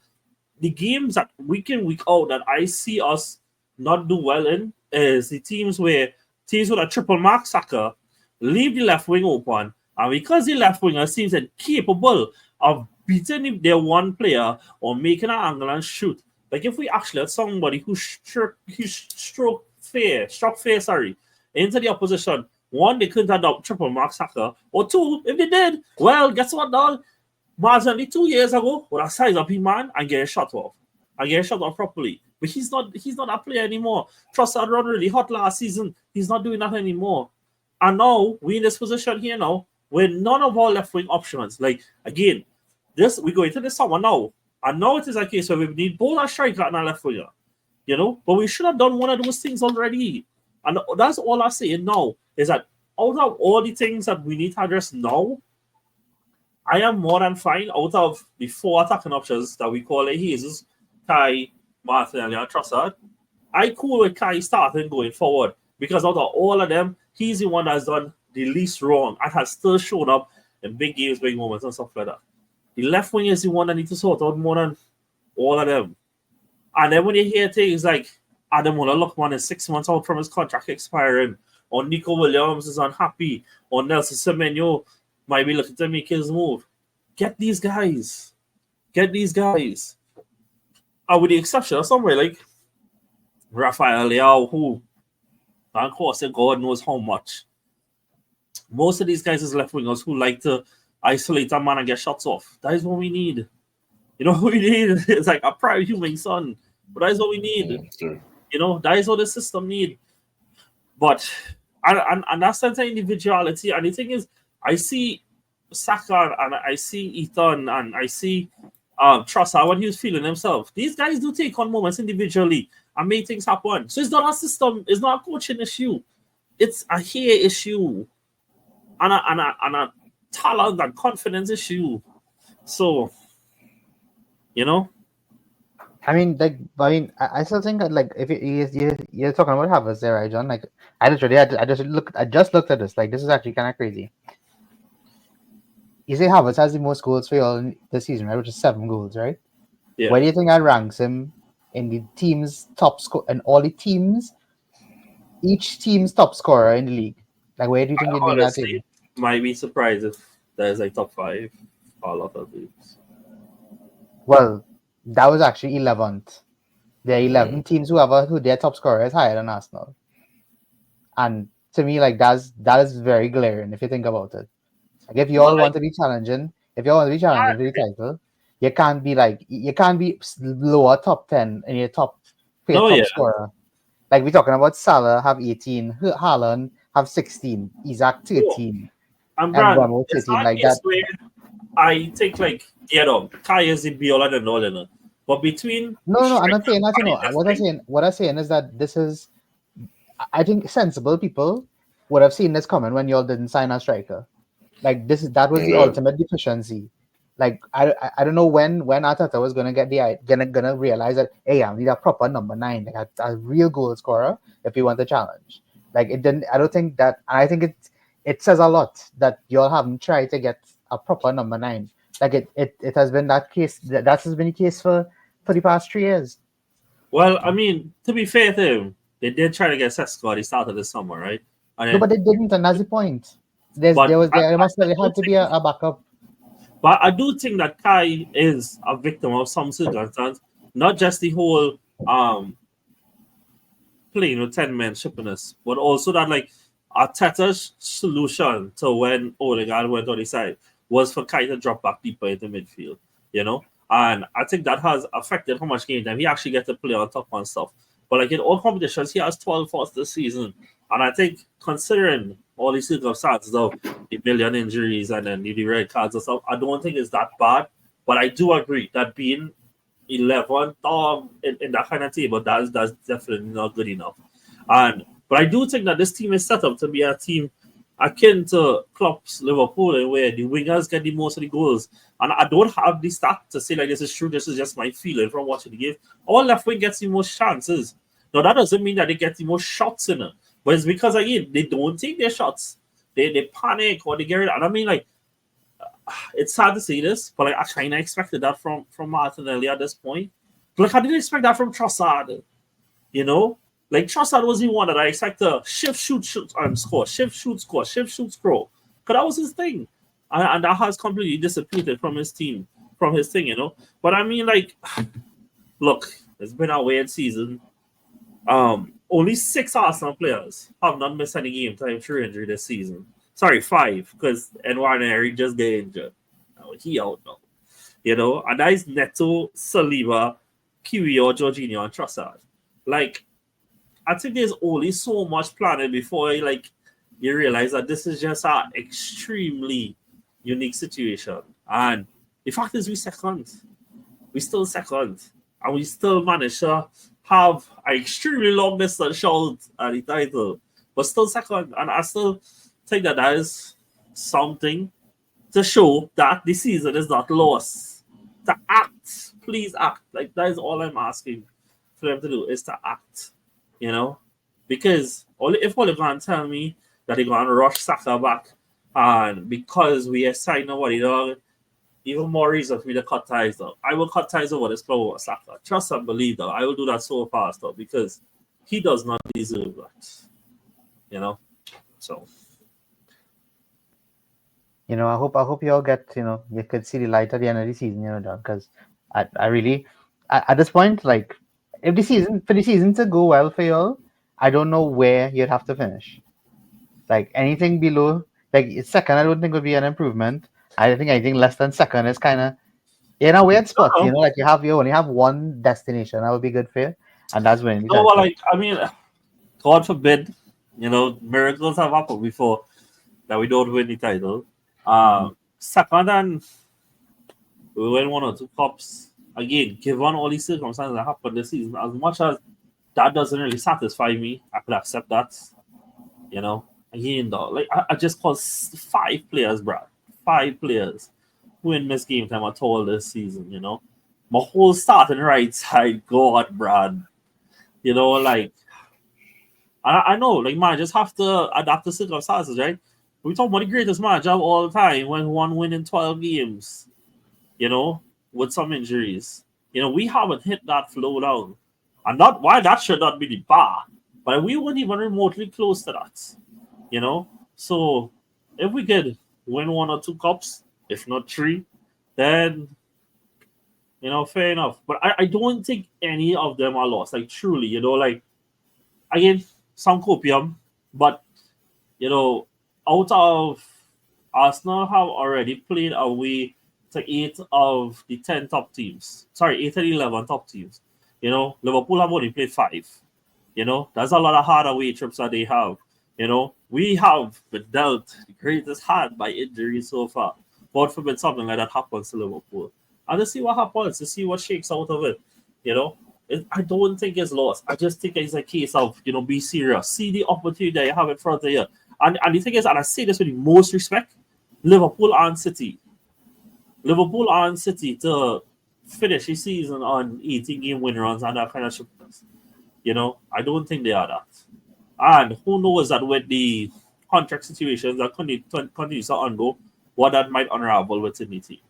A: the games that week in, week out that I see us not do well in is the teams with a triple mark Saka leave the left wing open, and because the left winger seems incapable of beating their one player or making an angle and shoot. Like if we actually had somebody who struck fair into the opposition, one, they couldn't have done triple mark Saka, or two, if they did, well, guess what, dog? Martinelli 2 years ago would have sized up his man and get a shot off. Properly. But he's not that player anymore. Trossard run really hot last season. He's not doing that anymore. And now we're in this position here now where none of our left wing options. Like again, we go into this summer now. And now it is a case where we need both a striker and a left winger. But we should have done one of those things already. And that's all I'm saying now. Is that out of all the things that we need to address now, I am more than fine out of the 4 attacking options that we call Jesus, Kai, Martinelli, and Trossard. I cool with Kai starting going forward because out of all of them, he's the one that's done the least wrong and has still shown up in big games, big moments, and stuff like that. The left wing is the one that needs to sort out more than all of them. And then when you hear things like Adam Lookman is 6 months out from his contract expiring, or Nico Williams is unhappy, or Nelson Semenyo might be looking to make his move. Get these guys. And with the exception of somewhere like Rafael Leao, who, of course, God knows how much. Most of these guys is left wingers who like to isolate a man and get shots off. That is what we need. What we need? It's like a private human son. But that is what we need.
B: Sure.
A: That is what the system need. But and that's sense of individuality. And the thing is, I see Saka and I see Ethan and I see Trossard when he was feeling himself. These guys do take on moments individually and make things happen. So it's not a system, it's not a coaching issue. It's a hair issue and a talent and confidence issue. So,
C: I mean, I still think that, like, if you're talking about Havertz there, right, John? Like, I just looked at this. Like, this is actually kind of crazy. You say Havertz has the most goals for you all this season, right? Which is 7 goals, right?
A: Yeah.
C: Where do you think that ranks him in the team's top score and all the teams? Each team's top scorer in the league. Like, where do you think he'd be in that team?
A: Might be surprised if there's like top 5 all of the leagues.
C: Well, that was actually 11th. There are 11 teams who their top scorer is higher than Arsenal. And to me, like, that is very glaring if you think about it. Like, if you all want to be challenging, for the title, you can't be lower top 10 in your top scorer. Like, we're talking about Salah have 18, Haaland have 16, Isaac 13,
A: and Brand,
C: 13 like that.
A: I think Kai is the be-all and all, but between
C: I'm not saying that. What I'm saying is that this is, I think, sensible people would have seen this coming when y'all didn't sign a striker. Like that was the
B: Yeah.
C: ultimate deficiency. Like I don't know when Arteta was gonna get gonna realize that hey, I need a proper number 9, like a real goal scorer if we want the challenge. Like it didn't. I don't think that. I think it says a lot that y'all haven't tried to get a proper number 9. Like it has been that case. That has been the case for the past 3 years.
A: Well, I mean, to be fair to him, they did try to get Sesko at the start of the summer, right? And
C: No,
A: then,
C: but they didn't, and that's the point. There
A: but
C: had to be a backup.
A: But I do think that Kai is a victim of some circumstance, not just the whole playing with 10 men shippiness, but also that like Arteta's solution to when Odegaard went on the side was for Kai to drop back deeper into midfield, you know? And I think that has affected how much game time he actually gets to play on top and stuff. But like in all competitions, he has 12 faults this season. And I think considering all these circumstances of the million injuries and then the red cards and stuff, I don't think it's that bad. But I do agree that being 11th in that kind of table, that's definitely not good enough. But I do think that this team is set up to be a team akin to Klopp's Liverpool, where the wingers get the most of the goals. And I don't have the stat to say like this is true. This is just my feeling from watching the game. All left wing gets the most chances. Now that doesn't mean that they get the most shots in it, but it's because again they don't take their shots. They panic or they get rid. And I mean like it's sad to say this, but like I kind of expected that from Martinelli at this point. But like I didn't expect that from Trossard. You know, like Trossard was the one that I expected to shift, shoot, and score, shift, shoot, score, shift, shoot, score. Because that was his thing, and that has completely disappeared from his team, from his thing. You know, but I mean, like, look, it's been a weird season. Only 6 Arsenal players have not missed any game time through injury this season. Sorry, 5, because Nwaneri just got injured. Now, he out now. You know, and that is Neto, Saliba, Kiwior, Jorginho, and Trossard. Like, I think there's only so much planning before you realize that this is just an extremely unique situation. And the fact is we second. We still second. And we still manage to have an extremely long distance shout at the title. But still second. And I still think that is something to show that the season is not lost. To act. Please act. Like, that is all I'm asking for them to do, is to act. You know? Because if all they're going to tell me that they're going to rush Saka back, and because we are signing nobody, dog, even more reason for me to cut ties, though. I will cut ties over this club with Saka. Trust and believe, though. I will do that so fast, though, because he does not deserve that. You know? So.
C: You know, I hope you all get, you could see the light at the end of the season, because I really, at this point, like, for the season to go well for y'all, I don't know where you'd have to finish. Like, anything below, like, second, I don't think would be an improvement. I think anything less than second is kind of in a weird spot, like you only have one destination that would be good for you, and that's winning.
A: No, well, like, I mean, God forbid, miracles have happened before that we don't win the title. Second, and we win 1 or 2 cups. Again, given all these circumstances that happened this season, as much as that doesn't really satisfy me, I could accept that. Again, though, like I just called 5 players, Brad. 5 players who didn't miss game time at all this season. My whole starting right side, God, Brad. Like I know, like managers have to adapt to circumstances, right? We talk about the greatest manager of all time when one win in 12 games. With some injuries. We haven't hit that flow down. And not why that should not be the bar, but we weren't even remotely close to that. So if we could win 1 or 2 cups, if not 3, then fair enough. But I don't think any of them are lost. Like truly, like again, some copium, but out of Arsenal have already played away to 8 of the 10 top teams. Sorry, 8 of the 11 top teams. Liverpool have only played 5. That's a lot of hard away trips that they have. We have been dealt the greatest hand by injury so far. God forbid something like that happens to Liverpool. And to see what happens, to see what shakes out of it. I don't think it's lost. I just think it's a case of, be serious. See the opportunity that you have in front of you And the thing is, and I say this with the most respect, Liverpool and City to finish the season on 18-game win runs and that kind of shit. I don't think they are that. And who knows that with the contract situations that continues to undo, what that might unravel within the team.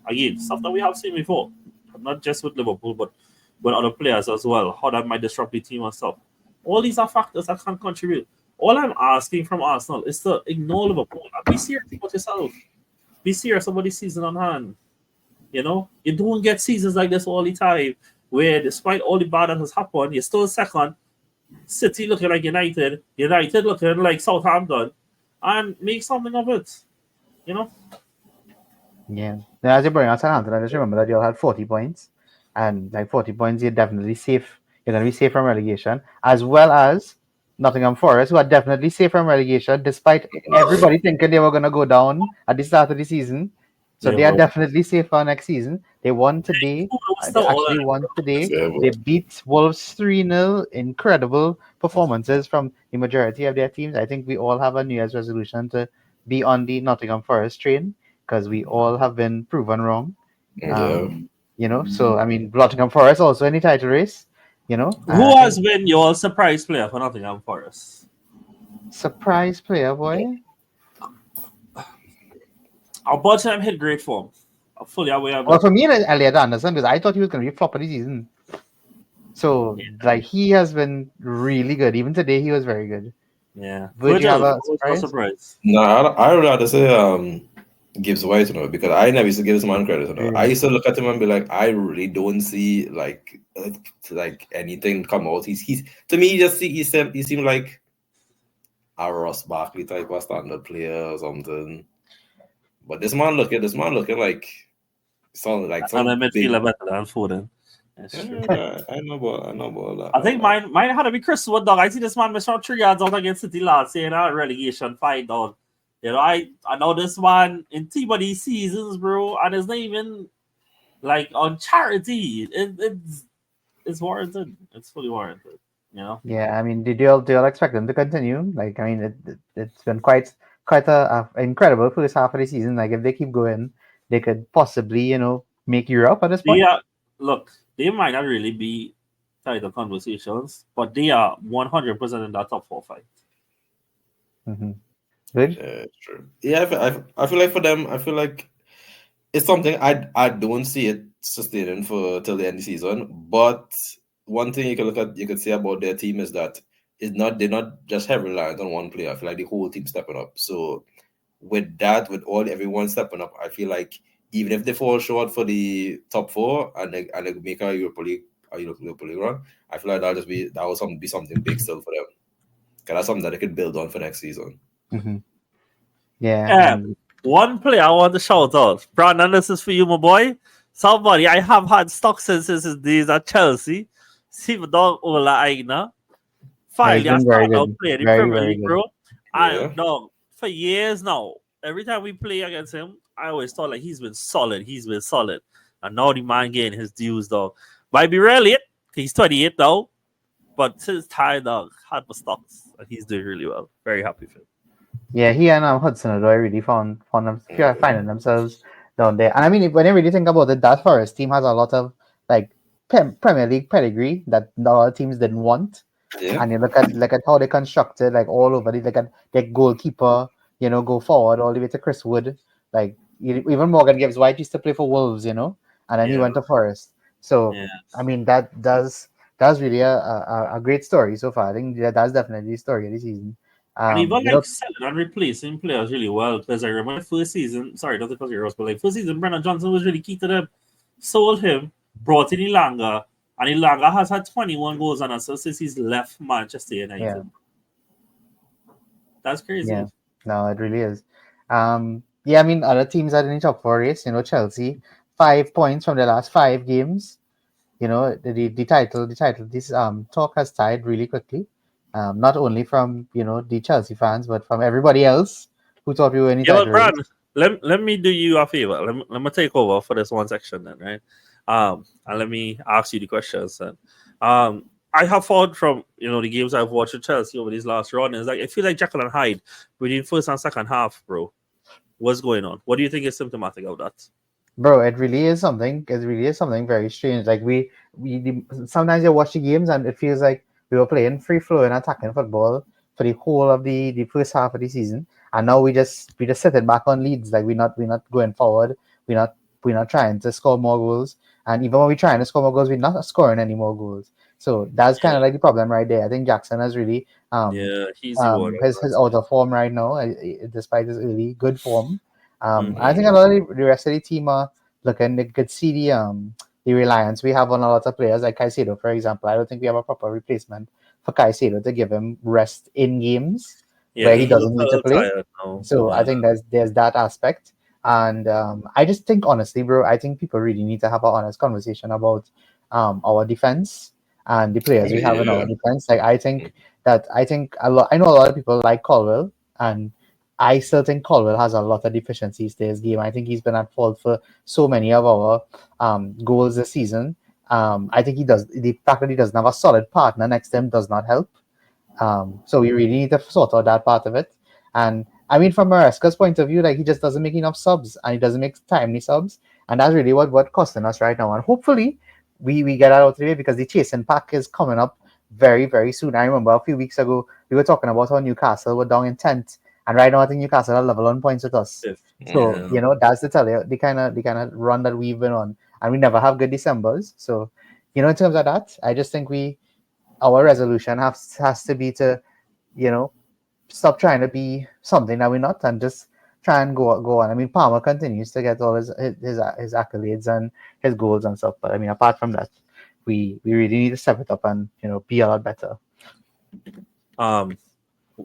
A: Again, stuff that we have seen before, not just with Liverpool, but with other players as well, how that might disrupt the team and stuff. All these are factors that can contribute. All I'm asking from Arsenal is to ignore Liverpool and be serious about yourself. Be serious about the season on hand. You don't get seasons like this all the time, where despite all the bad that has happened, you're still second. City looking like United looking like Southampton, and make something of it.
C: Yeah. Now, as you bring out Southampton, I just remember that you all had 40 points, and like 40 points, you're definitely safe. You're going to be safe from relegation, as well as Nottingham Forest, who are definitely safe from relegation, despite everybody thinking they were going to go down at the start of the season. So they are definitely safe for next season. They won today. They actually won today. They beat Wolves 3-0. Incredible performances from the majority of their teams. I think we all have a New Year's resolution to be on the Nottingham Forest train, because we all have been proven wrong. So I mean, Nottingham Forest also in the title race.
A: Who has been your surprise player for Nottingham Forest?
C: Surprise player, boy?
A: Our Bottom hit great form. I'm fully aware of
C: Well,
A: it.
C: for me, Elliot Anderson, because I thought he was going to be flop of the season. So, he has been really good. Even today, he was very good.
A: Yeah.
C: Would you have a
A: surprise?
B: No, I would rather say Gibbs White, because I never used to give this man credit. I used to look at him and be like, I really don't see like anything come out. He's to me, he seemed like a Ross Barkley type of standard player or something. But this man looking like something like
A: and
B: some
A: a midfielder better than Foden. That's true.
B: I know about that.
A: I think mine had to be Chris Wood, dog. I see this man missed 3 yards out against City last year in a relegation fight, dog. I know this man in team of these seasons, bro, and it's not even like on charity. It's warranted. It's fully warranted.
C: Yeah, I mean, do you all expect them to continue? Like, I mean, it's been quite a incredible first half of the season. Like, if they keep going, they could possibly, make Europe at this point.
A: Yeah, look, they might not really be title conversations, but they are 100% in that top 4 fight.
C: Mm-hmm. Good.
B: Yeah, true. Yeah, I feel like for them, I feel like it's something I don't see it sustaining for till the end of the season. But one thing you could say about their team is that they're not just heavily reliant on one player. I feel like the whole team stepping up. So with that, with everyone stepping up, I feel like even if they fall short for the top 4 and they make a Europa League run, I feel like that will be something big still for them. Because that's something that they could build on for next season.
C: Mm-hmm. Yeah.
A: One player I want to shout out. Brandon, this is for you, my boy. Somebody I have had stock since his days at Chelsea. Steve Dog Ola Aina. Finally, I started out playing the Premier League, bro. I know for years now, every time we play against him, I always thought like he's been solid. And now the man getting his dues, dog. Might be rarely it, he's 28 now. But since time, dog, had for stocks. And he's doing really well. Very happy for him.
C: Yeah, he and Hudson-Odoi really found finding themselves down there. And I mean, when you really think about it, that Forest team has a lot of like Premier League pedigree that the other teams didn't want.
B: Yeah.
C: And you look at how they constructed, like all over. Look at their goalkeeper, go forward all the way to Chris Wood. Like even Morgan Gibbs White used to play for Wolves, and then he went to Forest. So I mean, that's really a great story so far. I think that's definitely the story of the season.
A: And even selling and replacing players really well, because I remember first season, sorry, not because you're but like first season, Brennan Johnson was really key to them. Sold him, brought in Ilanga, and Ilanga has had 21 goals on us since he's left Manchester United.
C: Yeah.
A: That's crazy.
C: Yeah, no, it really is. I mean, other teams are in the top 4 race. Chelsea, 5 points from the last 5 games. The title. This talk has tied really quickly. Not only from the Chelsea fans, but from everybody else who thought we were in the title
A: Brad, let me do you a favor. Let me take over for this one section then, right? And let me ask you the questions then. I I have found from the games I've watched with Chelsea over these last run is like I feel like Jekyll and Hyde between first and second half, bro. What's going on? What do you think is symptomatic of that?
C: Bro, it really is something. It really is something very strange. Like sometimes you watch the games and it feels like we were playing free flowing attacking football for the whole of the first half of the season, and now we just sitting back on leads. Like we're not going forward. We're not trying to score more goals, and even when we're trying to score more goals, we're not scoring any more goals. So that's kind
A: Yeah,
C: of like the problem right there. I think Jackson has really
A: yeah, he's the one.
C: his out of form right now, despite his early good form. I think
A: Mm-hmm.
C: a lot of the rest of the team are looking. They could see the reliance we have on a lot of players like Caicedo, for example. I don't think we have a proper replacement for Caicedo to give him rest in games
A: Yeah,
C: where he
A: he looks
C: doesn't
A: a
C: need to
A: little
C: play.
A: tired now.
C: So I
A: Yeah,
C: think there's that aspect, and I just think honestly, bro, I think people really need to have an honest conversation about our defense and the players we have in
B: Yeah.
C: our defense. Like I think a lot. I know a lot of people like Colwell, and I still think Colwell has a lot of deficiencies to his game. I think he's been at fault for so many of our goals this season. I think he does the fact that he doesn't have a solid partner next to him does not help. So we really need to sort out that part of it. And I mean, from Maresca's point of view, like he just doesn't make enough subs and he doesn't make timely subs, and that's really what costing us right now. And hopefully, we get that out of the way because the chasing pack is coming up very very soon. I remember a few weeks ago we were talking about how Newcastle were down in 10th, and right now I think Newcastle are level on points with us.
A: fifth.
C: So
B: Yeah.
C: that's the tell you the kind of run that we've been on, and we never have good Decembers. So in terms of that, I just think our resolution has to be to you know stop trying to be something that we're not and just try and go on. I mean, Palmer continues to get all his accolades and his goals and stuff, but I mean, apart from that, we really need to step it up and be a lot better.
A: Um,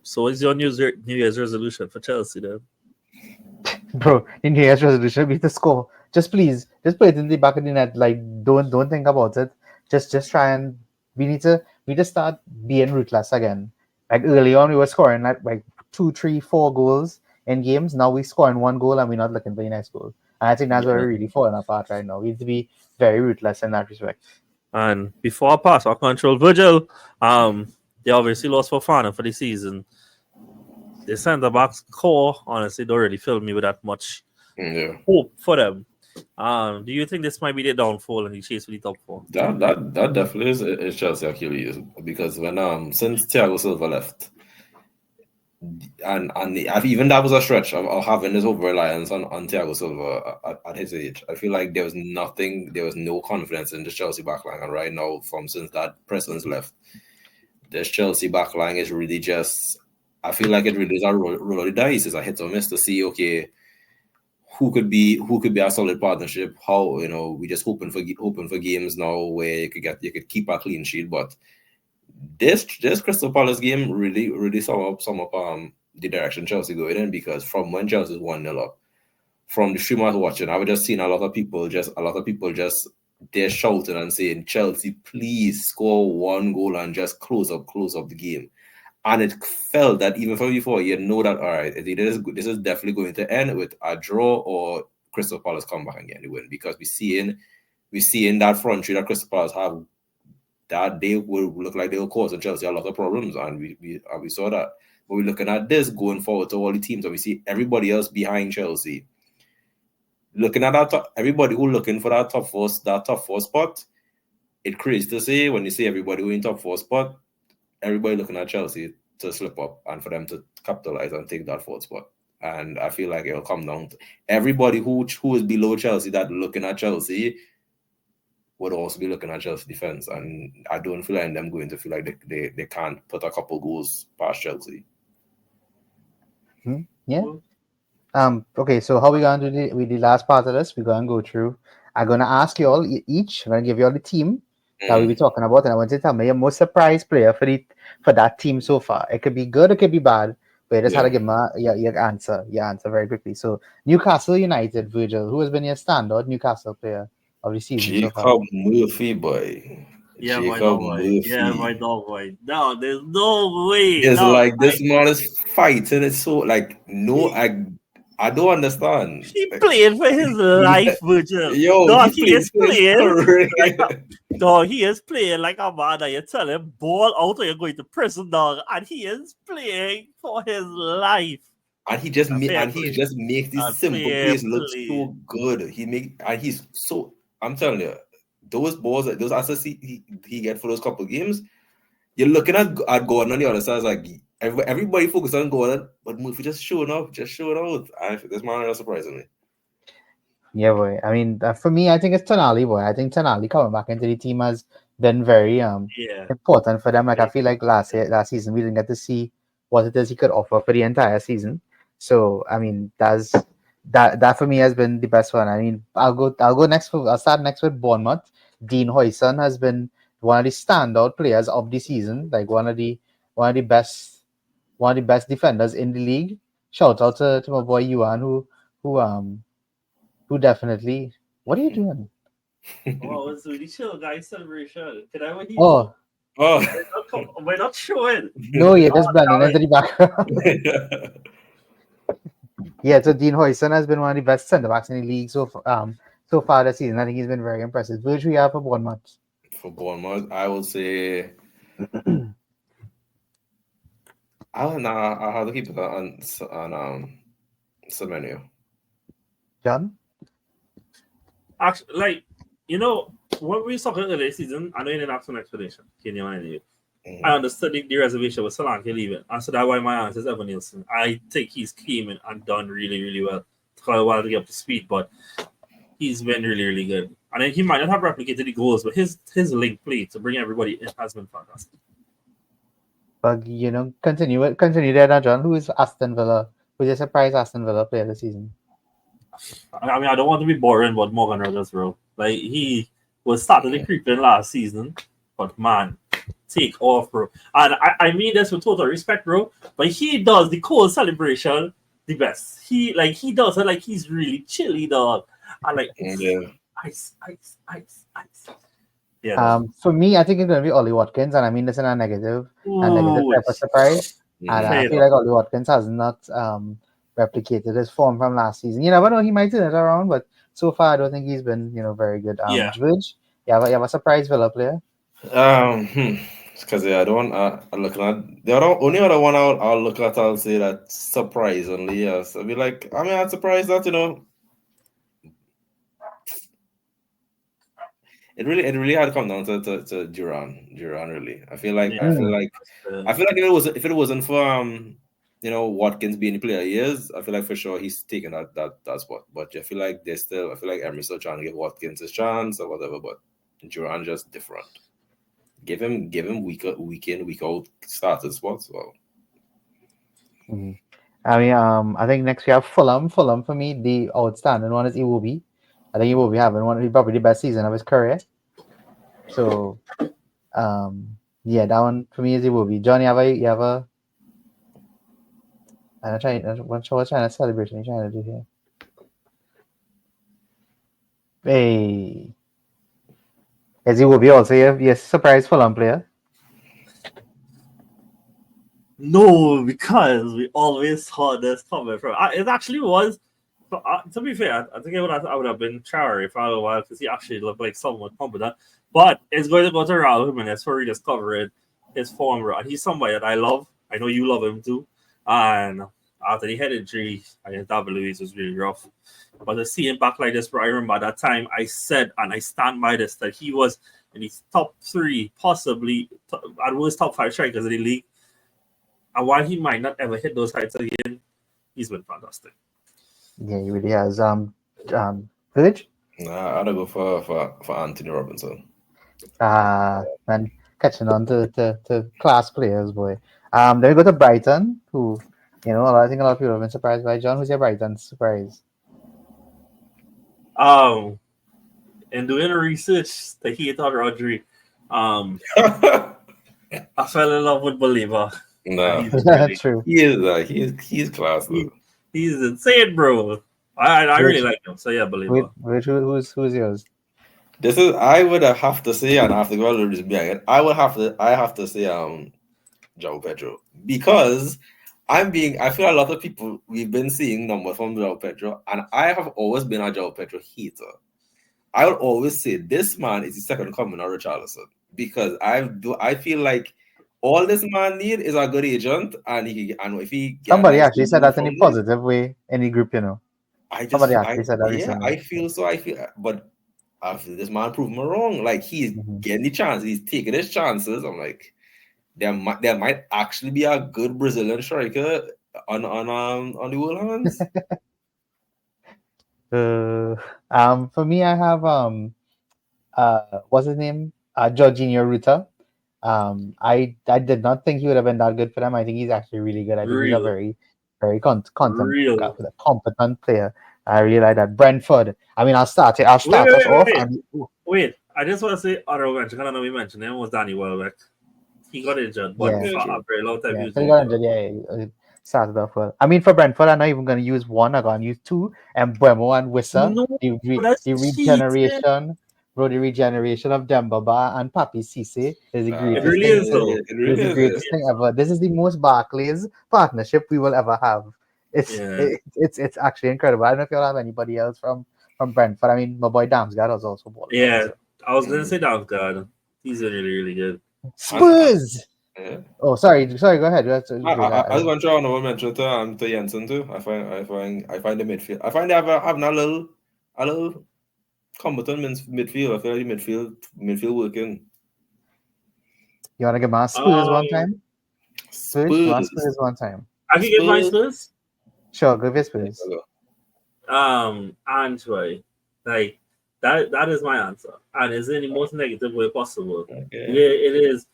A: so what's your New Year's resolution for Chelsea then?
C: Bro, in New Year's resolution be to score. Just please, just put it in the back of the net. Like don't think about it. Just try and we just start being ruthless again. Like early on, we were scoring like 2, 3, 4 goals in games. Now we scoring one goal and we're not looking for the next goal. And I think that's where
A: Yeah.
C: we're really falling apart right now. We need to be very ruthless in that respect.
A: And before I pass our control, Virgil, they obviously lost Fofana for the season. The centre backs core honestly don't really fill me with that much
B: Yeah.
A: hope for them. Do you think this might be their downfall and the chase for the top four?
B: That definitely is Chelsea Achilles because when since Thiago Silva left, and even that was a stretch of having this over reliance on Thiago Silva at his age. I feel like there was no confidence in the Chelsea backline, and right now, since that presence left, this Chelsea backline is really just. I feel like it really is a roll of the dice. It's a hit or miss to see who could be a solid partnership. How we just hoping for games now where you could keep a clean sheet, but this Crystal Palace game really sum up the direction Chelsea going in, because from when Chelsea is 1-0 up, from the stream I was watching, I was just seeing a lot of people just they're shouting and saying, Chelsea, please score one goal and just close up the game. And it felt that even from before, you know that all right, this is definitely going to end with a draw or Crystal Palace come back and get the win, because we seeing that front three that Crystal Palace have, that they will look like they will cause Chelsea a lot of problems, and we saw that. But we're looking at this going forward to all the teams, and we see everybody else behind Chelsea. Looking at everybody who looking for that top four spot, it crazy to say when you see everybody who in top four spot, everybody looking at Chelsea to slip up and for them to capitalize and take that fourth spot. And I feel like it'll come down to everybody who is below Chelsea that looking at Chelsea would also be looking at Chelsea defense, and I don't feel like them going to feel like they can't put a couple goals past Chelsea.
C: Yeah. Okay, so how we gonna do with the last part of this? We're gonna go through. I'm gonna ask you all each. I'm gonna give you all the team that we'll be talking about, and I want you to tell me your most surprised player for that team so far. It could be good, it could be bad, but you just have to give me your answer very quickly. So Newcastle United, Virgil, who has been your standout Newcastle player of the season so far?
B: Jacob Murphy, boy.
A: Yeah,
B: Jacob
A: my dog boy.
B: Murphy.
A: Yeah, my dog boy. No, there's no way.
B: It's
A: No,
B: like this man is fighting. It's so like no, I don't understand.
A: He played for his life, Virgil.
B: Yo,
A: Dog,
B: he
A: he is
B: played for his
A: playing
B: career.
A: like dog, he is playing like a man that you tell him ball out or you're going to prison, dog. And he is playing for his life.
B: And he just makes these
A: And
B: simple
A: fair
B: plays look
A: play.
B: so good. He's so, I'm telling you, those balls, those assists he get for those couple games, you're looking at Gordon on the other side, it's like everybody focus on Gordon, but Murphy just showing out. This man is surprising me.
C: Yeah, boy. I mean, for me, I think it's Tonali, boy. I think Tonali coming back into the team has been very important for them. Like I feel like last season we didn't get to see what it is he could offer for the entire season. So I mean, that for me has been the best one. I mean, I'll start next with Bournemouth. Dean Hoyson has been one of the standout players of the season, like one of the best defenders in the league. Shout out to my boy Yuan who definitely. What are you doing?
A: Oh, it's really chill, guys. Celebration. Can I what he
C: Oh,
A: we're not showing.
C: no, you're just blending into the background. Yeah, so Dean Hoyson has been one of the best centre backs in the league so far this season. I think he's been very impressive. Who do we have for Bournemouth?
B: For Bournemouth, I will say I'll have to keep it on Semenyo.
C: John?
A: Actually, like, you know, when we were talking earlier this season, I know you didn't ask for an explanation. Can you mind you? I understood the reservation with Solanke leaving. And so that's why my answer is Evan Nielsen. I think he's came in and done really, really well. Took a while to get up to speed, but he's been really, really good. And then he might not have replicated the goals, but his link play to bring everybody in has been fantastic.
C: But continue there now, John. Who is Aston Villa? Who's your surprise Aston Villa player this season?
A: I mean, I don't want to be boring, but Morgan Rogers, bro. Like, he was starting to creep in last season, but man, take off, bro. And I mean this with total respect, bro, but he does the cool celebration the best. He does it like he's really chilly, dog. And like, ice. Yeah.
C: For me, I think it's going to be Ollie Watkins, and I mean this in a negative type of surprise. And I feel like Ollie Watkins has not replicated his form from last season. You never know, he might turn it around, but so far I don't think he's been very good. George, you have a surprise Villa player?
B: Because I don't want looking at the only other one I'll look at. I'll say that surprisingly, yes. I'll be like, I mean, I'm surprised that it really had to come down to Duran really. I feel like if it wasn't for Watkins being the player he is, I feel like for sure he's taking that spot. But I feel like Emery's still trying to give Watkins his chance or whatever. But Duran just different. Give him week in, week out starter spots. Well,
C: I mean, I think next we have Fulham. Fulham for me, the outstanding one is Iwobi. I think Iwobi having probably the best season of his career. So, yeah, that one for me is Iwobi. John, you have a. I'm trying. What kind of celebration are you trying to do here? Hey. Is Iwobi also your surprise Fulham player?
A: No, because we always saw this coming from. It actually was. To be fair, I think I would have been Traore for a while because he actually looked like someone competent. But it's going to go to Raul Jimenez for rediscovering his form, bro. And he's somebody that I love. I know you love him too. And after the head injury against David Luiz was really rough. But to see him back like this, bro, I remember at that time I said, and I stand by this, that he was in his top 3, possibly at worst top 5 strikers in the league. And while he might not ever hit those heights again, he's been fantastic.
C: Yeah, he really has. Village?
B: Nah, I'd go for Anthony Robinson.
C: Man, catching on to class players, boy. Then we go to Brighton, who, I think a lot of people have been surprised by. John, who's your Brighton surprise?
A: In doing research to hate on Rodri, I fell in love with Believer.
B: No,
C: That's true.
B: He is he's class.
A: He's insane, bro. I really like him. So yeah, Believer.
C: Who's yours?
B: This is I would have to say, and I have to go a little bit behind. I have to say João Pedro, because I feel a lot of people, we've been seeing numbers from João Pedro, and I have always been a João Pedro hater. I will always say this man is the second coming of Richarlison, because I feel like all this man need is a good agent, and if he get
C: Somebody
B: nice
C: actually said
B: deal
C: that in a
B: from this,
C: positive way in the group, Somebody actually said that recently.
B: but I feel this man proved me wrong. Like, he's getting the chance, he's taking his chances. I'm like, there might actually be a good Brazilian striker on the world hands.
C: For me, I have what's his name? Jorginho Ruta. I did not think he would have been that good for them. I think he's actually really good. I think he's a
A: Real.
C: very
A: Real.
C: competent player. I really like that. Brentford. I mean, I'll start us off.
A: Wait. I just want to say honorable mention. I don't know we mentioned him was Danny Welbeck. He got injured, but
C: Yeah.
A: for a very long time he was
C: so he
A: doing
C: got
A: well.
C: injured, he started off well. I mean, for Brentford, I'm not even going to use one. I'm going to use two. And Buemo and Wissa.
A: No, that's
C: The
A: cheating.
C: regeneration. Bro, the regeneration of Dembaba and Papi Cisse is the
A: It
C: greatest
A: really
C: thing.
A: is though.
B: It really is.
C: Greatest thing ever. This is the most Barclays partnership we will ever have. It's actually incredible. I don't know if you'll have anybody else from Brentford. I mean, my boy Damsgaard was also balling.
A: Yeah,
C: So.
A: I was gonna say Damsgaard. He's really, really good.
C: Spurs.
B: Yeah.
C: Oh, sorry. Go ahead.
B: I was going to try another mention to Jensen too. I find the midfield. I find they having a little competent midfield. I feel like the midfield working.
C: You want to give my Spurs one time?
B: Spurs
C: one time.
A: I can get my Spurs.
C: Sure, give your Spurs.
A: Antwerp. Like that is my answer, and it's in the most negative way possible.
B: Okay.
A: Yeah, it is.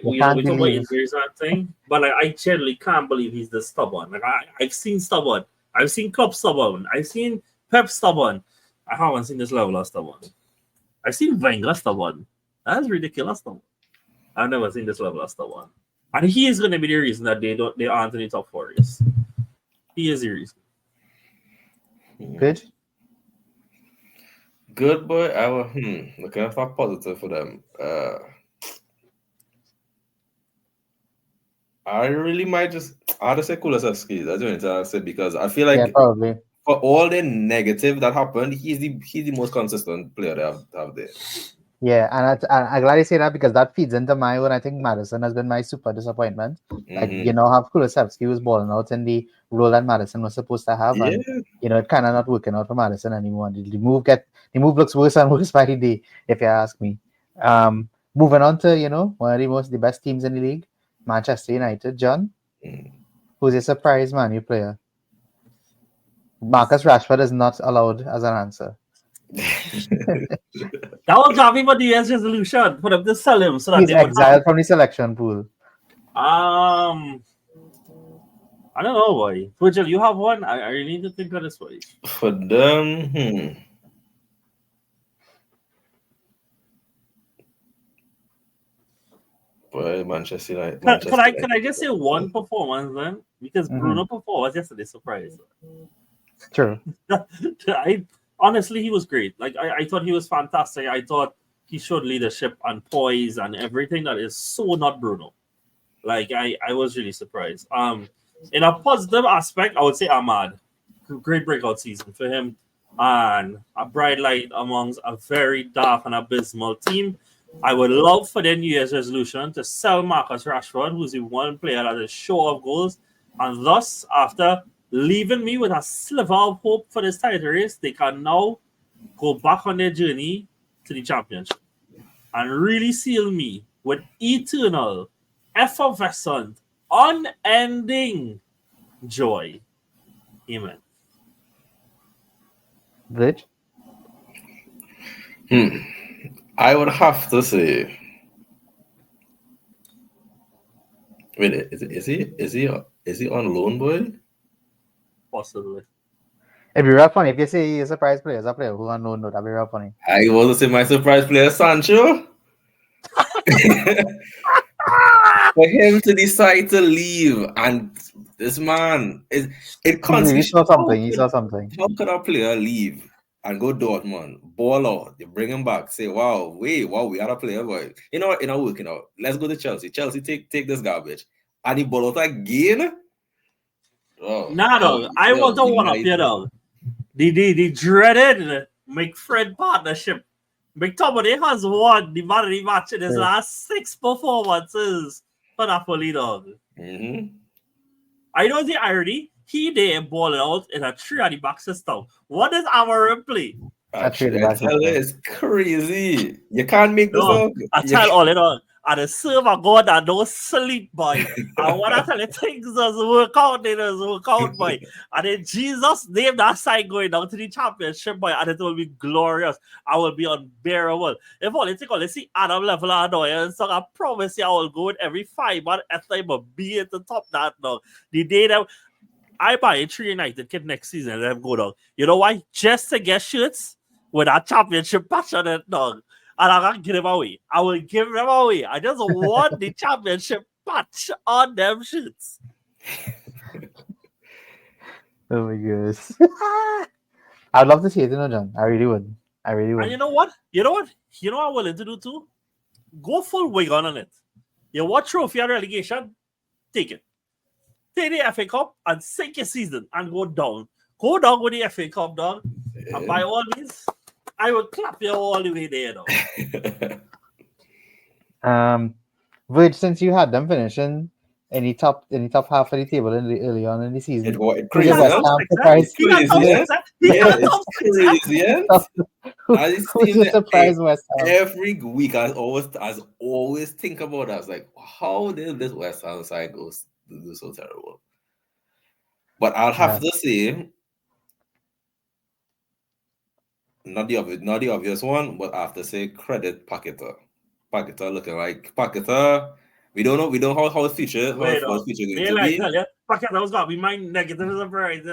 A: We talk about
C: believe.
A: injuries and thing, but like, I generally can't believe he's this stubborn. Like I've seen stubborn, I've seen Klopp stubborn, I've seen Pep stubborn. I haven't seen this level of stubborn. I've seen Wenger stubborn. That's ridiculous stubborn. I've never seen this level of stubborn, and he is going to be the reason that they aren't in the top four race. He is the reason.
C: Good,
B: but I will looking at that positive for them. I really might just say Kulusevski. That's what I said, because I feel like
C: probably
B: for all the negative that happened, he's the most consistent player they have there.
C: Yeah, and I'm glad you say that, because that feeds into my own. I think Maddison has been my super disappointment. Like, how Kulusevski was balling out in the role that Maddison was supposed to have, and it kind of not working out for Maddison anymore. The move looks worse and worse by the day, if you ask me. Moving on to one of the best teams in the league, Manchester United. John, who's a surprise Man U player? Marcus Rashford is not allowed as an answer.
A: That was Javi for the year's resolution for them to sell him, so that
C: he's exiled from the selection pool.
A: I don't know, boy. Virgil, you have one? I really need to think of this way.
B: For them, Boy, Manchester United.
A: Can I just say one performance then? Because Bruno performed yesterday, surprise.
C: True.
A: Honestly, he was great. Like I thought he was fantastic. I thought he showed leadership and poise and everything that is so not Bruno. Like I was really surprised. In a positive aspect, I would say Ahmad. Great breakout season for him, and a bright light amongst a very dark and abysmal team. I would love for their New Year's resolution to sell Marcus Rashford, who's the one player that is sure of goals, and thus, after leaving me with a sliver of hope for this title race, they can now go back on their journey to the championship and really seal me with eternal, effervescent, unending joy. Amen.
C: Rich?
B: I would have to say, wait, is he on loan, boy?
A: Possibly.
C: It'd be real funny if you say he's a surprise player. It's a player who unknown, that'd be real funny.
B: I want to say my surprise player, Sancho. For him to decide to leave, and this man it
C: He saw something.
B: How could a player leave and go Dortmund, ball out, they bring him back, say, wow, we had a player, boy. It not working out. Let's go to Chelsea. Chelsea take this garbage. And he ball out again. Oh,
A: Nah, dog. I want to one up here, dog. The dreaded McFred partnership. McTominay has won the man of the match in his last 6 performances for Napoli, dog.
B: Mm-hmm.
A: I know the irony. He did ball it out in a 3 at the back system. What does Amarim play?
B: I tell you, it's crazy. You can't make this up.
A: I tell all it on. And the server God that don't sleep, boy. And when I tell you things just work out, they just work out, boy. And then Jesus named that side going down to the championship, boy, and it will be glorious. I will be unbearable. If all you think, let's see Adam level of annoyance, so I promise you I will go in every 5 months at time but be at the top that now. The day that I buy a 3 United kit next season and then go down. You know why? Just to get shirts with that championship patch on it, dog. And I'm gonna give them away. I will give them away. I just want the championship patch on them shirts.
C: Oh my goodness. I'd love to see it, John. I really would.
A: And you know what? You know what I'm willing to do too? Go full wig on it. You want trophy and relegation? Take it. Take the FA Cup and sink your season and go down. Go down with the FA Cup, dog. Yeah. And by all means, I will clap you all the way there, dog.
C: Which since you had them finishing in the top half of the table early on in the season,
B: it's crazy. Who's surprised West Ham? Every week, I always think about that. I was like, how did this West Ham side go do so terrible? But I'll have to say, not the obvious one, but I have to say credit Paqueta. Paqueta looking like Paqueta. We don't know how his future is going to be.
A: Paqueta was gonna be my negative surprise.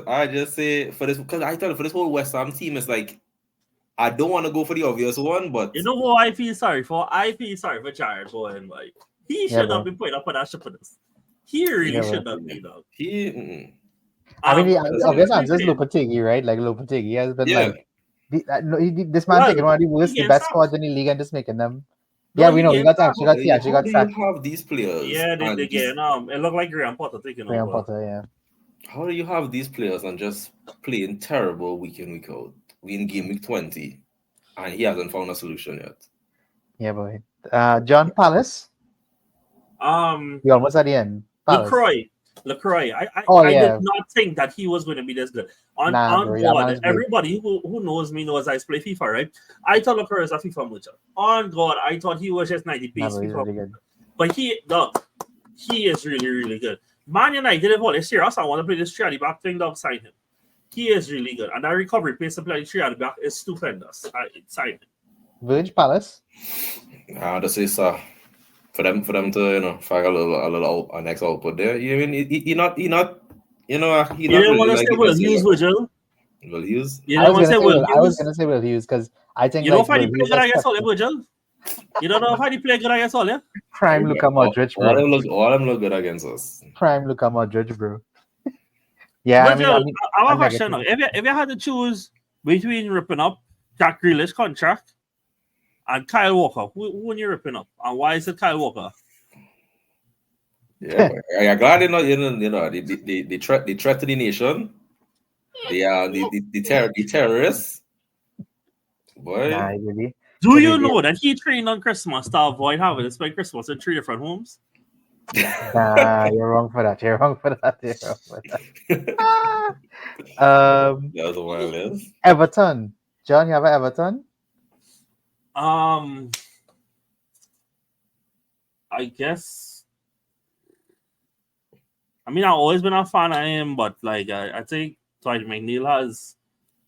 B: I just say for this because I thought for this whole West Ham team is like I don't want to go for the obvious one, but
A: you know who I feel sorry for? I feel sorry for Jared Bowen. Like he should not be put up on that ship for this. He really should not be, though.
C: I mean, the obvious answer is Lopetegui, right? Like Lopetegui has been this man taking one of the best squads in the league and just making them. Yeah, we know. He got sacked.
B: How do you have these players?
A: Yeah, they get it looked like Graham Potter taking over.
C: Graham Potter, yeah.
B: How do you have these players and just playing terrible week in, week out? We in game week 20, and he hasn't found a solution yet.
C: Yeah, boy. John Palace. You almost at the end.
A: LaCroix. I did not think that he was going to be this good. On God, everybody who knows me knows I play FIFA, right? I thought LaCroix was a FIFA mucha. On God, I thought he was just 90 pace FIFA. Really but he is really, really good. Man United, if all is serious, I want to play this 3 at the back thing, dog, sign him. He is really good. And that recovery pace to play 3 at the back is stupendous. Sign him.
C: Village Palace?
B: This is for them to find a next output there. You mean he not
A: you didn't want to say Will Hughes, Virgil?
B: Will Hughes?
C: I was gonna say Will Hughes because I think
A: you know if I play good against all Virgil? You don't know if I play good against all
C: Prime Luka Modric, bro.
B: All them look good against us.
C: Prime Luka Modric, bro. Yeah,
A: Virgil, I have a question now. If you had to choose between ripping up Jack Grealish's contract and Kyle Walker, who are you ripping up? And why is it Kyle Walker?
B: Yeah, I'm glad the threat to the nation. The terrorists. Boy.
C: Nah, really.
A: Do you know that he trained on Christmas to avoid having to spend Christmas in 3 different homes?
C: Nah, you're wrong for that.
B: That was a wild list.
C: Everton. John, you have an Everton?
A: I guess. I mean, I've always been a fan of him, but like I think Dwight McNeil has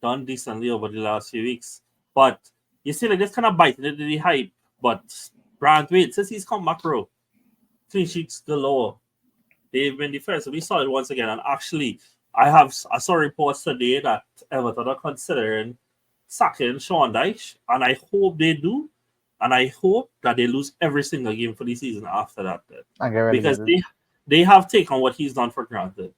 A: done decently over the last few weeks. But you see, like this kind of biting into the hype. But Branthwaite, since he's come back, bro, clean sheets galore. They've been defensively solid once again. And actually, I saw reports today that Everton are considering sacking Sean Dyche, and I hope they do. And I hope that they lose every single game for the season after that. Because they have taken what he's done for granted.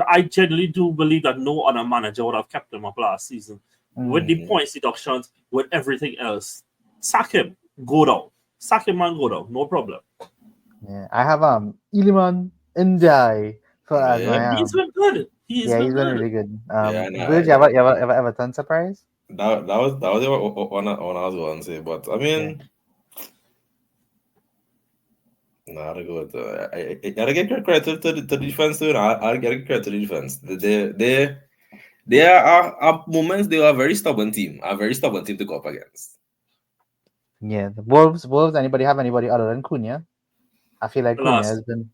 A: I genuinely do believe that no other manager would have kept him up last season. With the points deductions, with everything else. Sack him. Go down. sack him and go down, no problem.
C: Yeah, I have Iliman Ndiaye for as my
A: He's been good.
C: he's been really good.
B: Yeah, nah,
C: Virg, you ever Everton surprise?
B: that was one I was going to say, but I mean, nah, I go with I gotta get credit to the defense too. I gotta get credit to the defense. They are at moments they are a very stubborn team. A very stubborn team to go up against.
C: Yeah, the Wolves. Anybody have anybody other than Cunha? I feel like Cunha has been.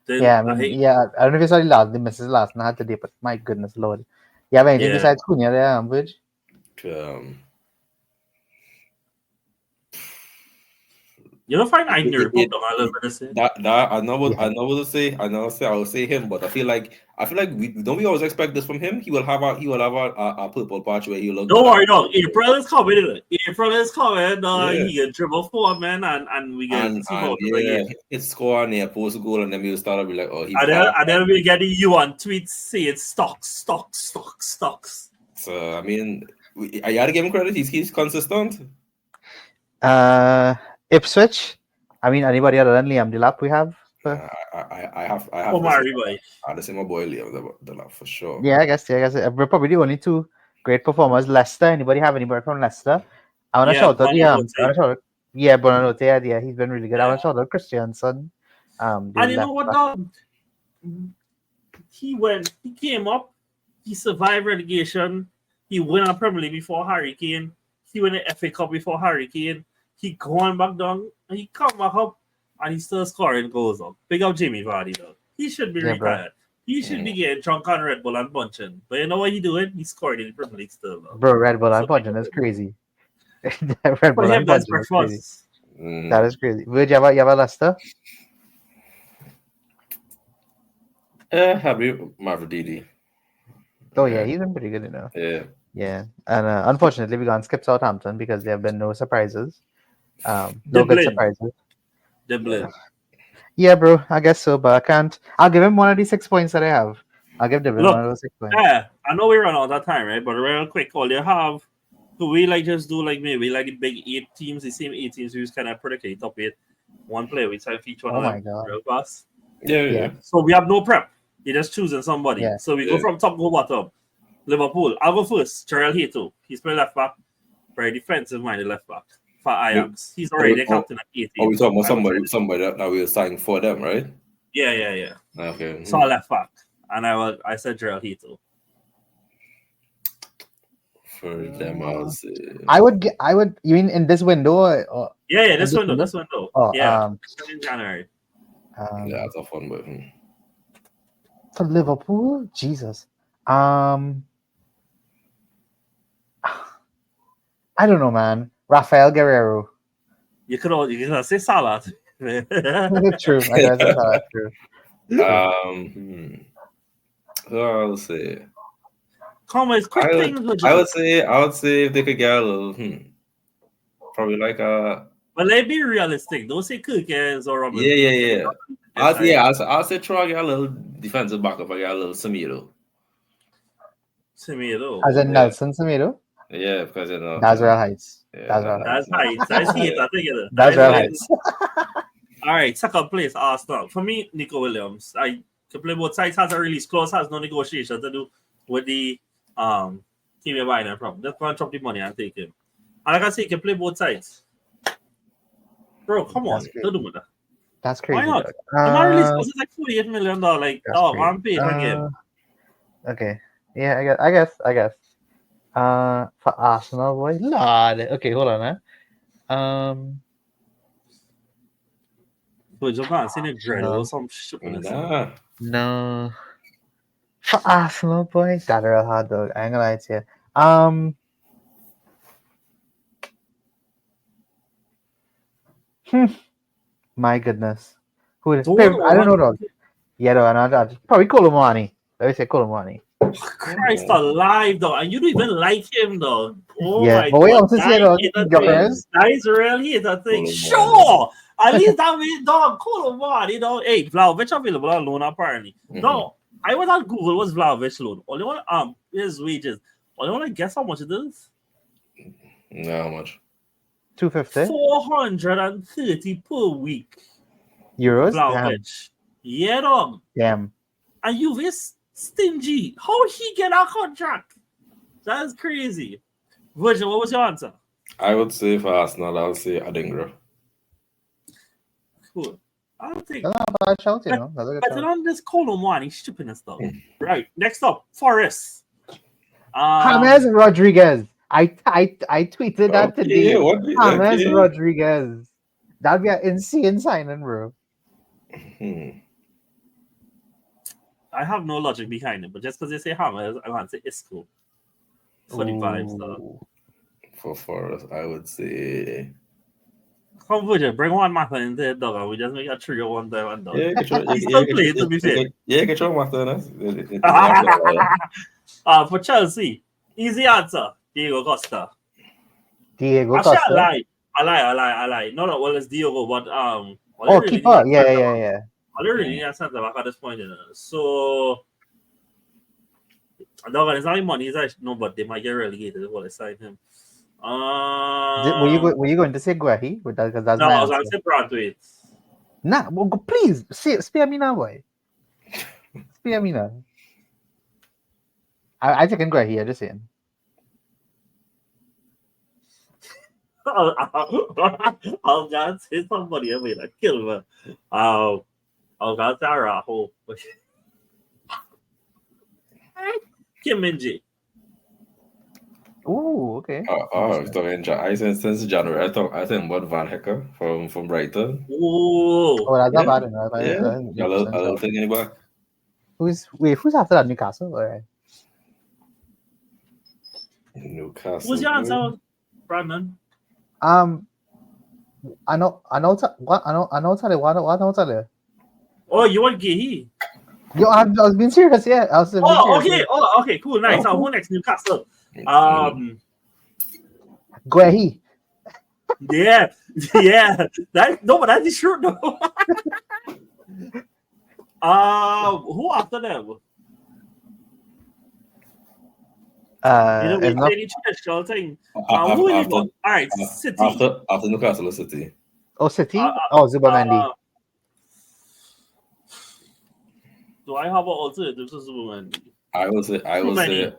C: Yeah, I mean, I don't know if you saw the misses last night today, but my goodness lord. You have anything besides Cunha there, Virg?
A: You don't find I near report on I
B: know what to say. I will say him, but I feel like we always expect this from him. He will have a purple patch where he look.
A: Don't worry, no. April is coming. He can dribble 4 men and we get
B: hit score and post goal and then we'll start to be like, oh, he.
A: And then we get you on tweets say it's stocks.
B: So I mean, I gotta give him credit. He's consistent.
C: Ipswich. I mean, anybody other than Liam Delap we have?
B: I have.
A: I'll
B: say my boy Liam Delap for sure.
C: Yeah, I guess. We're probably the only 2 great performers. Leicester. Anybody have anybody from Leicester? I want to shout out Bonanote. Yeah, he's been really good. I want to shout out Christiansen.
A: And you know what, dog? He came up. He survived relegation. He won a Premier League before Harry Kane. He won the FA Cup before Harry Kane. He gone back down and he come back up and he's still scoring goals up. Big up Jamie Vardy though. He should be retired. Bro. He should be getting drunk on Red Bull and punching. But you know what he doing? He's scoring in the Premier League still though.
C: Bro, Red Bull and punching is crazy. Red Bull and punching is crazy. That is crazy. Would you have a Leicester?
B: Happy Mavrididi.
C: Oh yeah, he's been pretty good enough.
B: Yeah.
C: And unfortunately we can't skip Southampton because there have been no surprises. No good surprises. Yeah, bro, I guess so, but I can't. I'll give him one of the 6 points that I have. I'll give Devlin one of those 6 points.
A: Yeah, I know we run out of time, right? But real quick, all you have, could we just do maybe the big 8 teams, the same 8 teams we just kind of predicate top 8, 1 player we try to feature one of them real fast.
B: Yeah.
A: So we have no prep. You're just choosing somebody. Yeah. So we go from top to bottom. Liverpool. I'll go first. Gerald Hato. He's playing left back. Very defensive minded left back for Ajax. He's already the captain at 18.
B: Oh, we talking about somebody that we'll sign for them, right?
A: Yeah.
B: Okay.
A: So left back. And I said Gerald Hato.
B: For them,
C: I would. You mean in this window?
A: Yeah, this window.
C: Oh,
A: in January.
B: Yeah, it's a fun one.
C: For Liverpool, Jesus. I don't know, man. Rafael Guerrero.
A: You could say Salah.
C: True. I guess that's Salah. True.
B: I'll say.
A: I
B: would say if they could get a little, probably like a.
A: But let's be realistic. Don't say Kirkens or Robin.
B: Yeah. I'll say try to get a little defensive backup. I get a little Semedo.
C: As in Nelson Semedo?
B: Yeah, because
C: that's Real Heights.
A: That's Heights. I see it. I think it is.
C: That's Real Heights.
A: All right, second place, Arsenal. For me, Nico Williams. I can play both sides. Has a release clause. Has no negotiation to do with the team you're buying from. Just want to drop the money and take him. And like I say, you can play both sides. Bro, come on. Don't do that.
C: That's crazy.
A: Why not? The release clause is like $48 million. Like, I'm paid on game.
C: Okay. Yeah, I guess. For Arsenal, boy, Lord. Okay, hold on, man.
A: But Japan, seen a dreadful or some shit.
C: No. For Arsenal, boy, that's real hard, dog. I ain't gonna lie to you. My goodness. Who is? I don't know, dog. Yeah, no, probably Colomani. Let me say Colomani.
A: Christ alive, though, and you don't even like him, though. Oh
C: yeah,
A: my
C: but
A: God,
C: that
A: is really the thing. Sure, at least that means, dog, Colomani, hey, Vlahovic available on loan apparently. No, I was on Google. What's Vlahovic loan? Only one his wages. Only want to guess how much it is.
B: No, how much?
C: 250
A: 430 per week.
C: euros. Damn.
A: Vlahovic. Yeah, dog.
C: Damn.
A: And Juve is stingy. How he get a contract? That is crazy. Virgil, what was your answer?
B: I would say for Arsenal, I would say Adingra.
A: Cool. I don't think
C: That's not a bad shout, you know. That's a good
A: better
C: shout.
A: than this Colomani shipping and stuff. Right. Next up, Forest.
C: James Rodriguez. I tweeted that today. James Rodriguez. That'd be an insane signing, bro.
A: I have no logic behind it, but just because they say James, I want to say Isco. For the vibes, though.
B: For Forest, I would say.
A: Come Virgil, bring one matter into the dog, and we just make a trigger one time and done.
B: Yeah,
A: He's still playing, to be fair.
B: Yeah, get your master.
A: For Chelsea, easy answer, Diego Costa.
C: Diego
A: Actually,
C: Costa.
A: I lie. No, well, it's Diego, but
C: Keeper. Yeah.
A: I don't really need a centre back at this point, you know. So, dog, it's not even money. No, but they might get relegated. What I signed him.
C: Were you going to say Guehi? Because that's
A: no,
C: my
A: I was
C: answer.
A: going to say Brantwaite.
C: Nah, well, please spare me now, boy. Spare me now. I take Guehi. I'm just saying.
A: I'll gonna say somebody. I mean, I kill me. I'll gonna say Araho. Kim Min-jae.
C: Ooh, okay.
B: I since January, I think about Van Hecker from Brighton.
A: Ooh.
C: Oh, that's not bad enough.
B: I don't think anybody.
C: Who's after that? Newcastle? All right.
B: Newcastle.
A: Who's your answer, Brandon?
C: I know. What?
A: Oh, you want Gehi?
C: Yo, I was being serious. Yeah, I was.
A: Okay. Oh, okay. Cool. Nice. Who next? Newcastle.
C: Guehi.
A: Yeah. But that's the truth, though. Who after them? Any traditional thing. Who is it? All right, City.
B: After Newcastle City.
C: Oh, City. Zubamendi.
A: Do I have an alternative to Zubamendi?
B: I will say.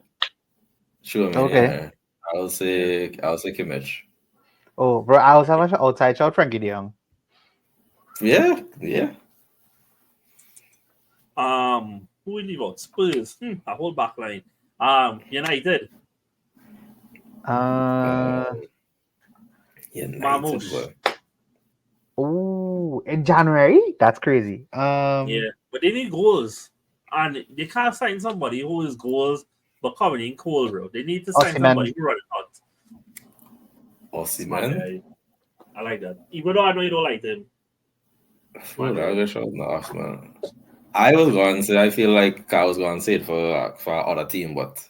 B: Sure.
C: Okay.
B: I'll say Kimmich.
C: Oh, bro, I also have an outside shout, Frankie De Jong.
B: Yeah.
A: Who will leave out? Spurs. A whole back line. United.
B: United.
C: Oh, in January? That's crazy.
A: Yeah, but they need goals. And they can't sign somebody who is goals but coming in cold, bro. They need to sign somebody who run it out.
B: Osimhen.
A: I like that. Even though I know you don't like him.
B: I was going to say, I feel like I was going to say it for other team, but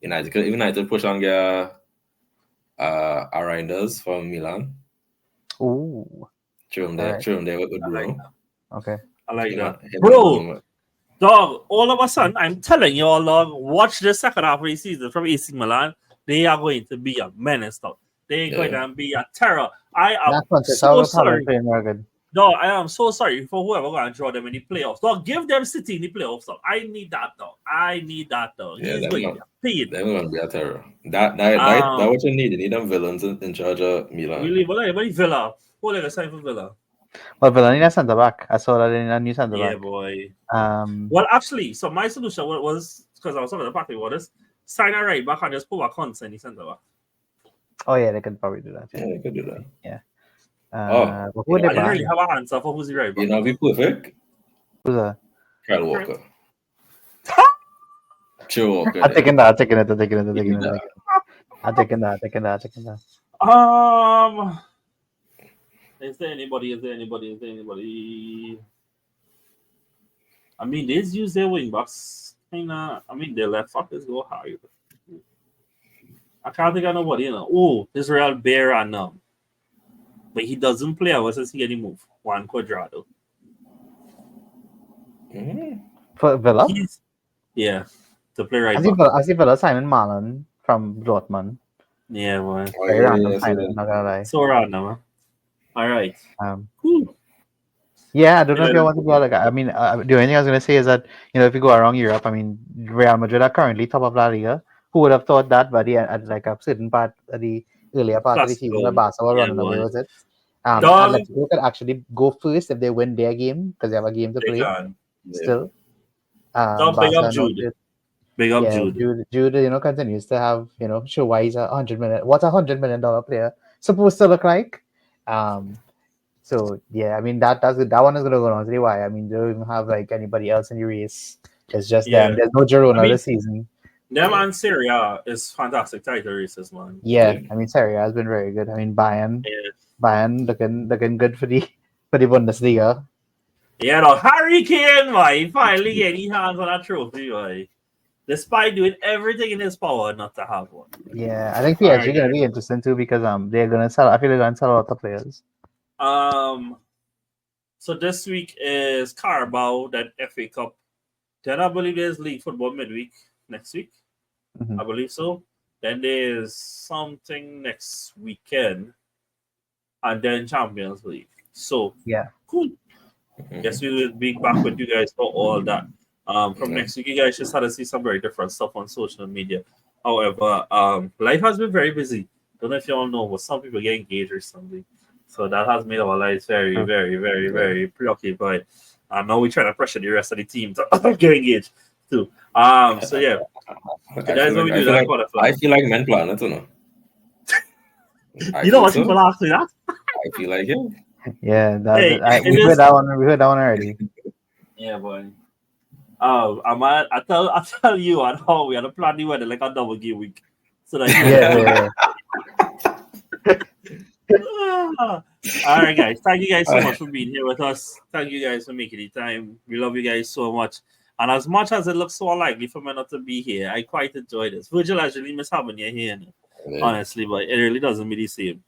B: United push on get Reinders from Milan.
C: Ooh.
B: Throw him there with Bruno.
C: Okay.
A: I like that. Bro, dog, all of a sudden, I'm telling you all, dog, watch the second half of the season from AC Milan. They are going to be a menace, dog. They're going to be a terror. I am so sorry. No, I am so sorry for whoever going to draw them in the playoffs. Dog, give them City in the playoffs, dog. I need that, dog.
B: Yeah,
A: He's going to be
B: they're going to be a terror. That what you need. You need them villains in charge of Milan.
A: Really? What is Villa? Who are they sign for Villa?
C: Well, Villa need a centre back. I saw that in a new centre back.
A: Yeah, boy.
C: Well,
A: actually, so my solution was, because I was talking to Patrick about this, sign a right back and just put a constant in the centre back.
C: Oh, yeah, they could probably do that.
B: Yeah, they could do that.
C: Yeah.
A: I didn't really have an answer for who's the right back.
B: You know, be perfect.
C: Who's that?
B: Kyle Walker. Joe Walker.
C: I'm taking that.
A: Is there anybody? I mean, they use their wing backs. Their left fuckers go high. I can't think of nobody, you know. Oh, Israel Bear and but he doesn't play ever since he get the move. Juan Cuadrado.
C: For Villa?
A: To play right
C: back. I see Villa signing Marlon from Dortmund.
A: Yeah, boy.
B: Oh,
C: Very
B: yeah,
C: random
B: yeah,
C: signing, not gonna lie.
A: So random, huh? All right.
C: Um,
A: Whew.
C: yeah, I don't know if
A: Yeah,
C: you want to go like. I mean, the only thing I was gonna say is that if you go around Europe, I mean, Real Madrid are currently top of La Liga. Who would have thought that? But yeah, at like a certain part, of the earlier part of the season, where
A: classical.
C: Barca were
A: Yeah,
C: running away
A: boy.
C: with it.
A: Dog,
C: Atletico could actually go first if they win their game because they have a game to
A: they
C: play
A: can.
B: yeah.
C: still.
A: Dog, big up
C: Barca, no,
A: Jude. Big up
C: yeah,
A: Jude.
C: Jude, continues to have, show why he's what's $100 million player supposed to look like. So yeah, I mean that one is gonna go on to the wire. I mean, they don't even have like anybody else in the race. It's just them.
A: Yeah.
C: There's no
A: I
C: Girona
A: mean,
C: this season.
A: them and Syria is fantastic title races, man.
C: Yeah,
B: Yeah.
C: I mean Serie A has been very good. I mean
A: Yeah.
C: Bayern looking good for the for the Bundesliga.
A: Yeah, no, Harry Kane, man, he finally getting his hands on a trophy, man. Despite doing everything in his power not to have one.
C: Yeah, I think
A: All
C: PSG
A: right,
C: gonna
A: guys.
C: be interesting too because they're gonna sell. I feel they're gonna sell a lot of players.
A: So this week is Carabao, then FA Cup. Then I believe there's league football midweek next week.
C: Mhm.
A: I believe so. Then there's something next weekend, and then Champions League. So
C: Yeah.
A: cool. Guess we will be back with you guys for all that. From
B: Yeah.
A: next week, you guys just had to see some very different stuff on social media. However, life has been very busy. Don't know if you all know, but some people get engaged or something. So that has made our lives very,
C: True.
A: very, very, very preoccupied. And now we're trying to pressure the rest of the team to get engaged too. So yeah, that's what we do. That's qualified.
B: I feel like men plan it, you know. I
A: You know
B: feel
A: what
B: so.
A: people ask me that?
B: I feel like it.
C: Yeah,
A: Hey,
C: we heard that one. We heard that one already.
A: Yeah, boy. I tell you on how we had to plan the weather like a double game week. So that
C: Yeah.
A: All right, guys. Thank you guys so much for being here with us. Thank you guys for making the time. We love you guys so much. And as much as it looks so unlikely for me not to be here, I quite enjoy this. Virgil, I really miss having you here, honestly, but it really doesn't be the same.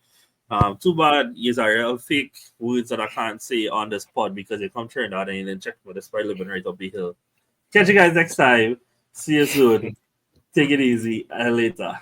A: Too bad is a real fake words that I can't say on this pod because they come turned out and then check for this by living right up the hill. Catch you guys next time. See you soon. Take it easy and later.